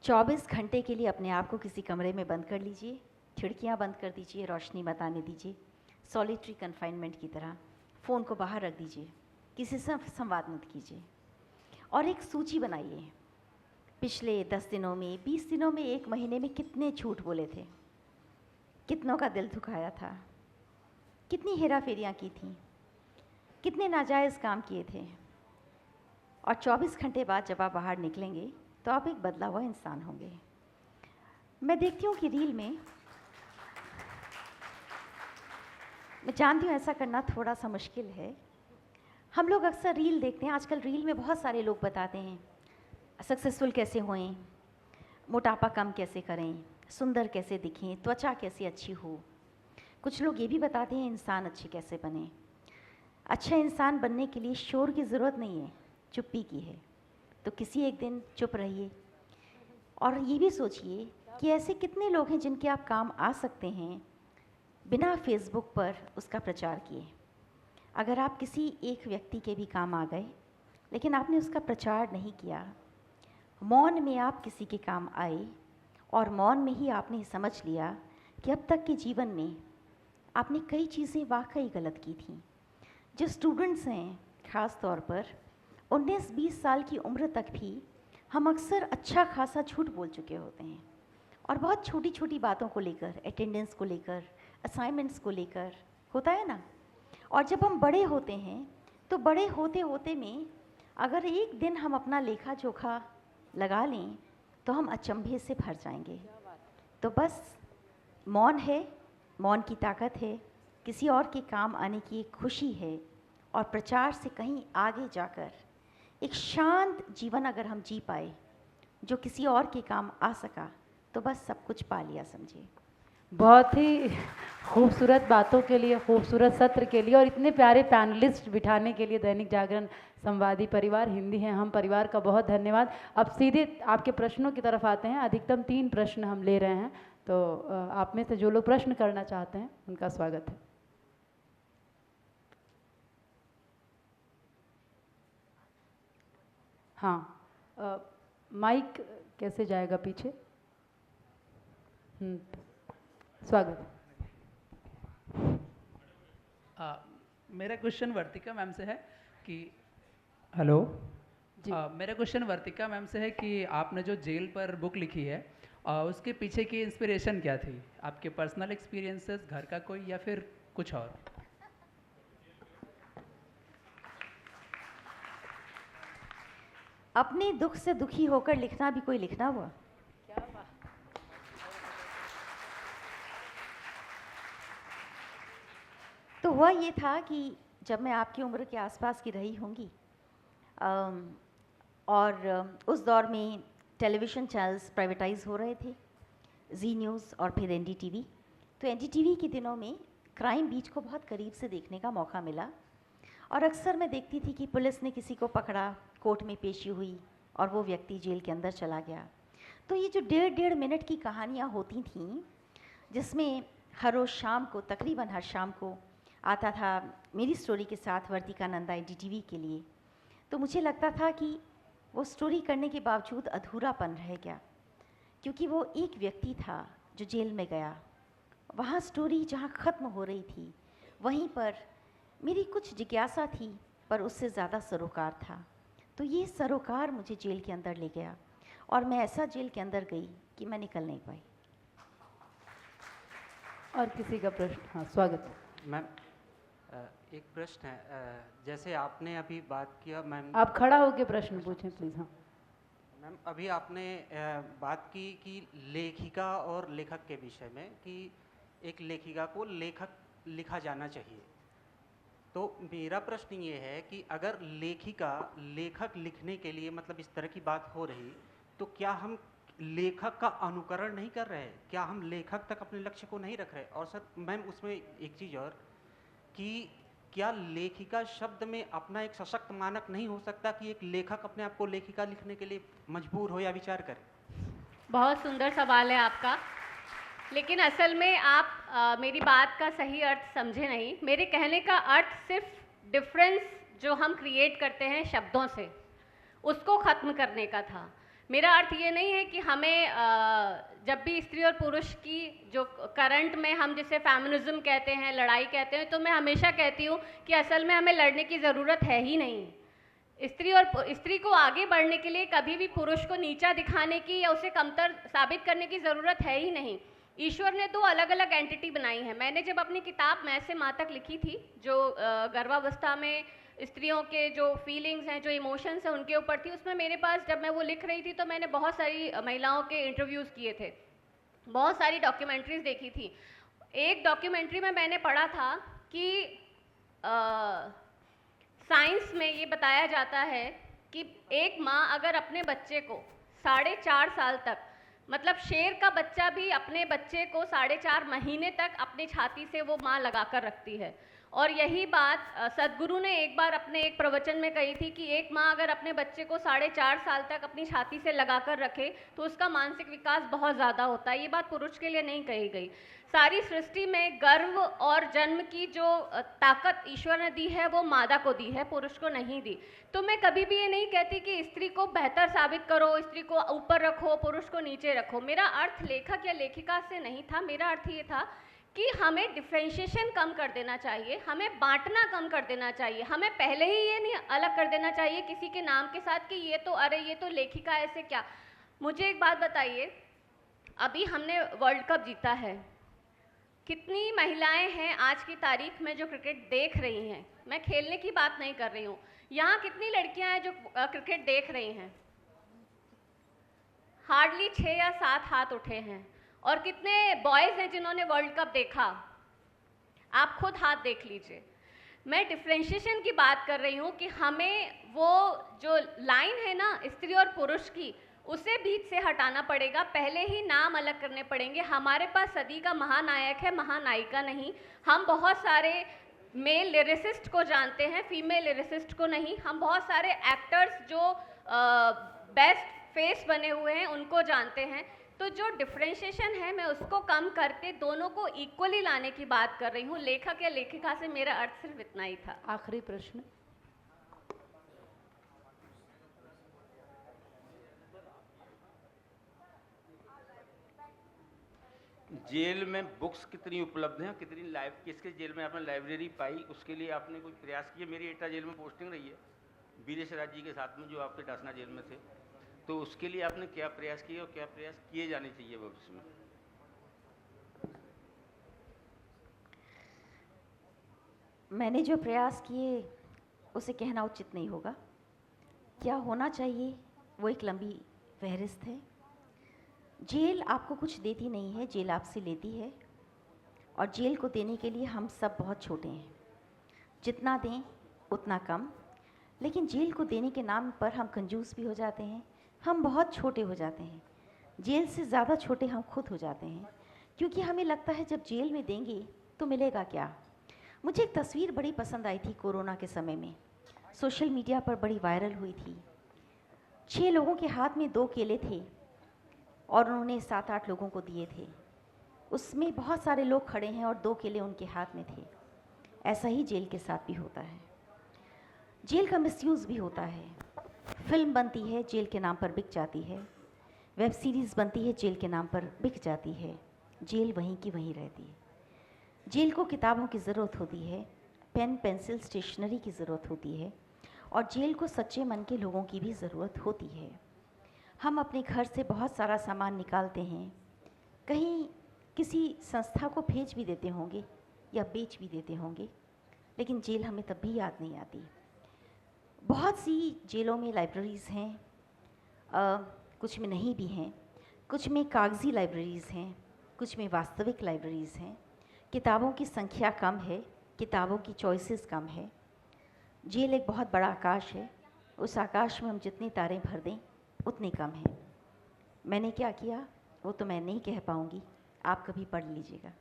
चौबीस घंटे के लिए अपने आप को किसी कमरे में बंद कर लीजिए, खिड़कियां बंद कर दीजिए, रोशनी मत आने दीजिए, सॉलिटरी कन्फाइनमेंट की तरह। फ़ोन को बाहर रख दीजिए, किसी से संवाद मत कीजिए, और एक सूची बनाइए। पिछले 10 दिनों में, 20 दिनों में, 1 महीने में कितने झूठ बोले थे, कितनों का दिल दुखाया था, कितनी हेराफेरियाँ की थी, कितने नाजायज़ काम किए थे। और 24 घंटे बाद जब आप बाहर निकलेंगे तो आप एक बदला हुआ इंसान होंगे। मैं देखती हूँ कि रील में, मैं जानती हूँ ऐसा करना थोड़ा सा मुश्किल है, हम लोग अक्सर रील देखते हैं। आजकल रील में बहुत सारे लोग बताते हैं सक्सेसफुल कैसे होएं, मोटापा कम कैसे करें, सुंदर कैसे दिखें, त्वचा कैसे अच्छी हो। कुछ लोग ये भी बताते हैं इंसान अच्छे कैसे बने। अच्छा इंसान बनने के लिए शोर की ज़रूरत नहीं है, चुप्पी की है। तो किसी एक दिन चुप रहिए और ये भी सोचिए कि ऐसे कितने लोग हैं जिनके आप काम आ सकते हैं बिना फेसबुक पर उसका प्रचार किए। अगर आप किसी एक व्यक्ति के भी काम आ गए लेकिन आपने उसका प्रचार नहीं किया, मौन में आप किसी के काम आए और मौन में ही आपने समझ लिया कि अब तक के जीवन में आपने कई चीज़ें वाकई गलत की थी। जो स्टूडेंट्स हैं ख़ास तौर पर 19-20 साल की उम्र तक भी हम अक्सर अच्छा खासा झूठ बोल चुके होते हैं, और बहुत छोटी छोटी बातों को लेकर, अटेंडेंस को लेकर, असाइनमेंट्स को लेकर, होता है ना। और जब हम बड़े होते हैं तो बड़े होते होते में अगर एक दिन हम अपना लेखा जोखा लगा लें तो हम अचंभे से भर जाएंगे। तो बस मौन है, मौन की ताकत है, किसी और के काम आने की एक खुशी है, और प्रचार से कहीं आगे जाकर एक शांत जीवन अगर हम जी पाए जो किसी और के काम आ सका तो बस सब कुछ पा लिया समझिए। बहुत ही खूबसूरत बातों के लिए, खूबसूरत सत्र के लिए और इतने प्यारे पैनलिस्ट बिठाने के लिए दैनिक जागरण संवादी परिवार हिंदी है हम परिवार का बहुत धन्यवाद। अब सीधे आपके प्रश्नों की तरफ आते हैं। अधिकतम 3 प्रश्न हम ले रहे हैं, तो आप में से जो लोग प्रश्न करना चाहते हैं उनका स्वागत है। हाँ, माइक कैसे जाएगा पीछे? स्वागत। मेरा क्वेश्चन वर्तिका मैम से है कि हेलो जी। मेरा क्वेश्चन वर्तिका मैम से है कि आपने जो जेल पर बुक लिखी है उसके पीछे की इंस्पिरेशन क्या थी? आपके पर्सनल एक्सपीरियंसेस, घर का कोई, या फिर कुछ और? अपने दुख से दुखी होकर लिखना भी कोई लिखना हुआ? क्या बात। तो हुआ ये था कि जब मैं आपकी उम्र के आसपास की रही होंगी, और उस दौर में टेलीविज़न चैनल्स प्राइवेटाइज हो रहे थे, जी न्यूज़ और फिर एनडीटीवी। तो एनडीटीवी के दिनों में क्राइम बीच को बहुत करीब से देखने का मौका मिला, और अक्सर मैं देखती थी कि पुलिस ने किसी को पकड़ा, कोर्ट में पेशी हुई और वो व्यक्ति जेल के अंदर चला गया। तो ये जो 1.5 मिनट की कहानियाँ होती थीं, जिसमें हर रोज़ शाम को, तकरीबन हर शाम को आता था मेरी स्टोरी के साथ वर्तिका नंदा एनडीटीवी के लिए, तो मुझे लगता था कि वो स्टोरी करने के बावजूद अधूरापन रह गया, क्योंकि वो एक व्यक्ति था जो जेल में गया। वहाँ स्टोरी जहाँ ख़त्म हो रही थी, वहीं पर मेरी कुछ जिज्ञासा थी, पर उससे ज़्यादा सरोकार था। तो ये सरोकार मुझे जेल के अंदर ले गया, और मैं ऐसा जेल के अंदर गई कि मैं निकल नहीं पाई। और किसी का प्रश्न? हाँ, स्वागत है मैम। एक प्रश्न है, जैसे आपने अभी बात किया मैम, आप खड़ा होकर प्रश्न पूछें प्लीज़। हाँ मैम अभी आपने बात की कि लेखिका और लेखक के विषय में, कि एक लेखिका को लेखक लिखा जाना चाहिए। तो मेरा प्रश्न ये है कि अगर लेखिका लेखक लिखने के लिए, मतलब इस तरह की बात हो रही, तो क्या हम लेखक का अनुकरण नहीं कर रहे? क्या हम लेखक तक अपने लक्ष्य को नहीं रख रहे? और सर मैम उसमें एक चीज़ और, कि क्या लेखिका शब्द में अपना एक सशक्त मानक नहीं हो सकता कि एक लेखक अपने आप को लेखिका लिखने के लिए मजबूर हो या विचार करे? बहुत सुंदर सवाल है आपका, लेकिन असल में आप मेरी बात का सही अर्थ समझे नहीं। मेरे कहने का अर्थ सिर्फ डिफरेंस जो हम क्रिएट करते हैं शब्दों से, उसको ख़त्म करने का था। मेरा अर्थ ये नहीं है कि हमें जब भी स्त्री और पुरुष की जो करंट में हम जिसे फेमिनिज्म कहते हैं, लड़ाई कहते हैं, तो मैं हमेशा कहती हूँ कि असल में हमें लड़ने की ज़रूरत है ही नहीं। स्त्री को आगे बढ़ने के लिए कभी भी पुरुष को नीचा दिखाने की या उसे कमतर साबित करने की ज़रूरत है ही नहीं। ईश्वर ने 2 अलग अलग एंटिटी बनाई है। मैंने जब अपनी किताब मैं से माँ तक लिखी थी, जो गर्भावस्था में स्त्रियों के जो फीलिंग्स हैं, जो इमोशंस हैं, उनके ऊपर थी, उसमें मेरे पास जब मैं वो लिख रही थी तो मैंने बहुत सारी महिलाओं के इंटरव्यूज़ किए थे, बहुत सारी डॉक्यूमेंट्रीज़ देखी थी। एक डॉक्यूमेंट्री में मैंने पढ़ा था कि साइंस में ये बताया जाता है कि एक माँ अगर अपने बच्चे को 4.5 साल तक, मतलब शेर का बच्चा भी अपने बच्चे को 4.5 महीने तक अपनी छाती से वो माँ लगा कर रखती है। और यही बात सदगुरु ने एक बार अपने एक प्रवचन में कही थी कि एक माँ अगर अपने बच्चे को 4.5 साल तक अपनी छाती से लगा कर रखे तो उसका मानसिक विकास बहुत ज़्यादा होता है। ये बात पुरुष के लिए नहीं कही गई। सारी सृष्टि में गर्भ और जन्म की जो ताकत ईश्वर ने दी है वो मादा को दी है, पुरुष को नहीं दी। तो मैं कभी भी ये नहीं कहती कि स्त्री को बेहतर साबित करो, स्त्री को ऊपर रखो, पुरुष को नीचे रखो। मेरा अर्थ लेखक या लेखिका से नहीं था। मेरा अर्थ ये था कि हमें डिफ्रेंशिएशन कम कर देना चाहिए, हमें बांटना कम कर देना चाहिए। हमें पहले ही ये नहीं अलग कर देना चाहिए किसी के नाम के साथ कि ये तो, अरे ये तो लेखिका ऐसे क्या। मुझे एक बात बताइए, अभी हमने वर्ल्ड कप जीता है, कितनी महिलाएं हैं आज की तारीख में जो क्रिकेट देख रही हैं? मैं खेलने की बात नहीं कर रही हूँ। यहाँ कितनी लड़कियां हैं जो क्रिकेट देख रही हैं? हार्डली 6 या 7 हाथ उठे हैं। और कितने बॉयज़ हैं जिन्होंने वर्ल्ड कप देखा? आप खुद हाथ देख लीजिए। मैं डिफ्रेंशिएशन की बात कर रही हूँ कि हमें वो जो लाइन है ना स्त्री और पुरुष की, उसे बीच से हटाना पड़ेगा। पहले ही नाम अलग करने पड़ेंगे। हमारे पास सदी का महानायक है, महानायिका नहीं। हम बहुत सारे मेल लिरिसिस्ट को जानते हैं, फीमेल लिरिसिस्ट को नहीं। हम बहुत सारे एक्टर्स जो बेस्ट फेस बने हुए हैं उनको जानते हैं। तो जो डिफ्रेंशिएशन है मैं उसको कम करके दोनों को इक्वली लाने की बात कर रही हूँ। लेखक या लेखिका से मेरा अर्थ सिर्फ इतना ही था। आखिरी प्रश्न। जेल में बुक्स कितनी उपलब्ध हैं, कितनी किसके जेल में आपने लाइब्रेरी पाई, उसके लिए आपने कोई प्रयास किए? मेरी एटा जेल में पोस्टिंग रही है वीरेश राज जी के साथ में, जो आपके डासना जेल में थे। तो उसके लिए आपने क्या प्रयास किए और क्या प्रयास किए जाने चाहिए भविष्य में? मैंने जो प्रयास किए उसे कहना उचित नहीं होगा। क्या होना चाहिए वो एक लंबी फहरिस्त है। जेल आपको कुछ देती नहीं है, जेल आपसे लेती है, और जेल को देने के लिए हम सब बहुत छोटे हैं। जितना दें उतना कम, लेकिन जेल को देने के नाम पर हम कंजूस भी हो जाते हैं, हम बहुत छोटे हो जाते हैं, जेल से ज़्यादा छोटे हम खुद हो जाते हैं, क्योंकि हमें लगता है जब जेल में देंगे तो मिलेगा क्या। मुझे एक तस्वीर बड़ी पसंद आई थी कोरोना के समय में, सोशल मीडिया पर बड़ी वायरल हुई थी। 6 लोगों के हाथ में 2 केले थे और उन्होंने 7-8 लोगों को दिए थे। उसमें बहुत सारे लोग खड़े हैं और 2 केले उनके हाथ में थे। ऐसा ही जेल के साथ भी होता है। जेल का मिसयूज़ भी होता है। फिल्म बनती है, जेल के नाम पर बिक जाती है। वेब सीरीज़ बनती है, जेल के नाम पर बिक जाती है। जेल वहीं की वहीं रहती है। जेल को किताबों की ज़रूरत होती है, पेन पेंसिल स्टेशनरी की ज़रूरत होती है, और जेल को सच्चे मन के लोगों की भी ज़रूरत होती है। हम अपने घर से बहुत सारा सामान निकालते हैं, कहीं किसी संस्था को भेज भी देते होंगे या बेच भी देते होंगे, लेकिन जेल हमें तब भी याद नहीं आती। बहुत सी जेलों में लाइब्रेरीज़ हैं, कुछ में नहीं भी हैं, कुछ में कागज़ी लाइब्रेरीज़ हैं, कुछ में वास्तविक लाइब्रेरीज़ हैं। किताबों की संख्या कम है, किताबों की चॉइसेस कम है। जेल एक बहुत बड़ा आकाश है, उस आकाश में हम जितने तारे भर दें उतने कम हैं। मैंने क्या किया वो तो मैं नहीं कह पाऊँगी, आप कभी पढ़ लीजिएगा।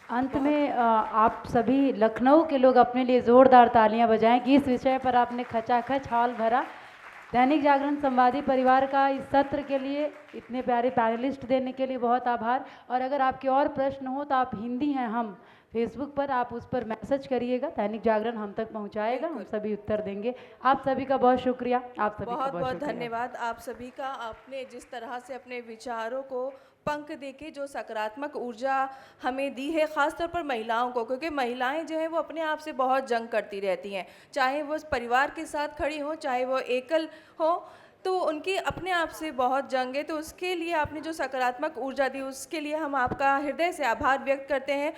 अंत में आप सभी लखनऊ के लोग अपने लिए ज़ोरदार तालियां बजाएं कि इस विषय पर आपने खचाखच हॉल भरा। दैनिक जागरण संवादी परिवार का इस सत्र के लिए इतने प्यारे पैनलिस्ट देने के लिए बहुत आभार। और अगर आपके और प्रश्न हो तो आप हिंदी हैं हम फेसबुक पर, आप उस पर मैसेज करिएगा, दैनिक जागरण हम तक पहुंचाएगा, हम सभी उत्तर देंगे। आप सभी का बहुत शुक्रिया। आप सभी बहुत का बहुत शुक्रिया। धन्यवाद आप सभी का। आपने जिस तरह से अपने विचारों को पंख देके जो सकारात्मक ऊर्जा हमें दी है, ख़ास तौर पर महिलाओं को, क्योंकि महिलाएं जो हैं वो अपने आप से बहुत जंग करती रहती हैं, चाहे वो परिवार के साथ खड़ी हों, चाहे वो एकल हो, तो उनकी अपने आप से बहुत जंग है। तो उसके लिए आपने जो सकारात्मक ऊर्जा दी उसके लिए हम आपका हृदय से आभार व्यक्त करते हैं।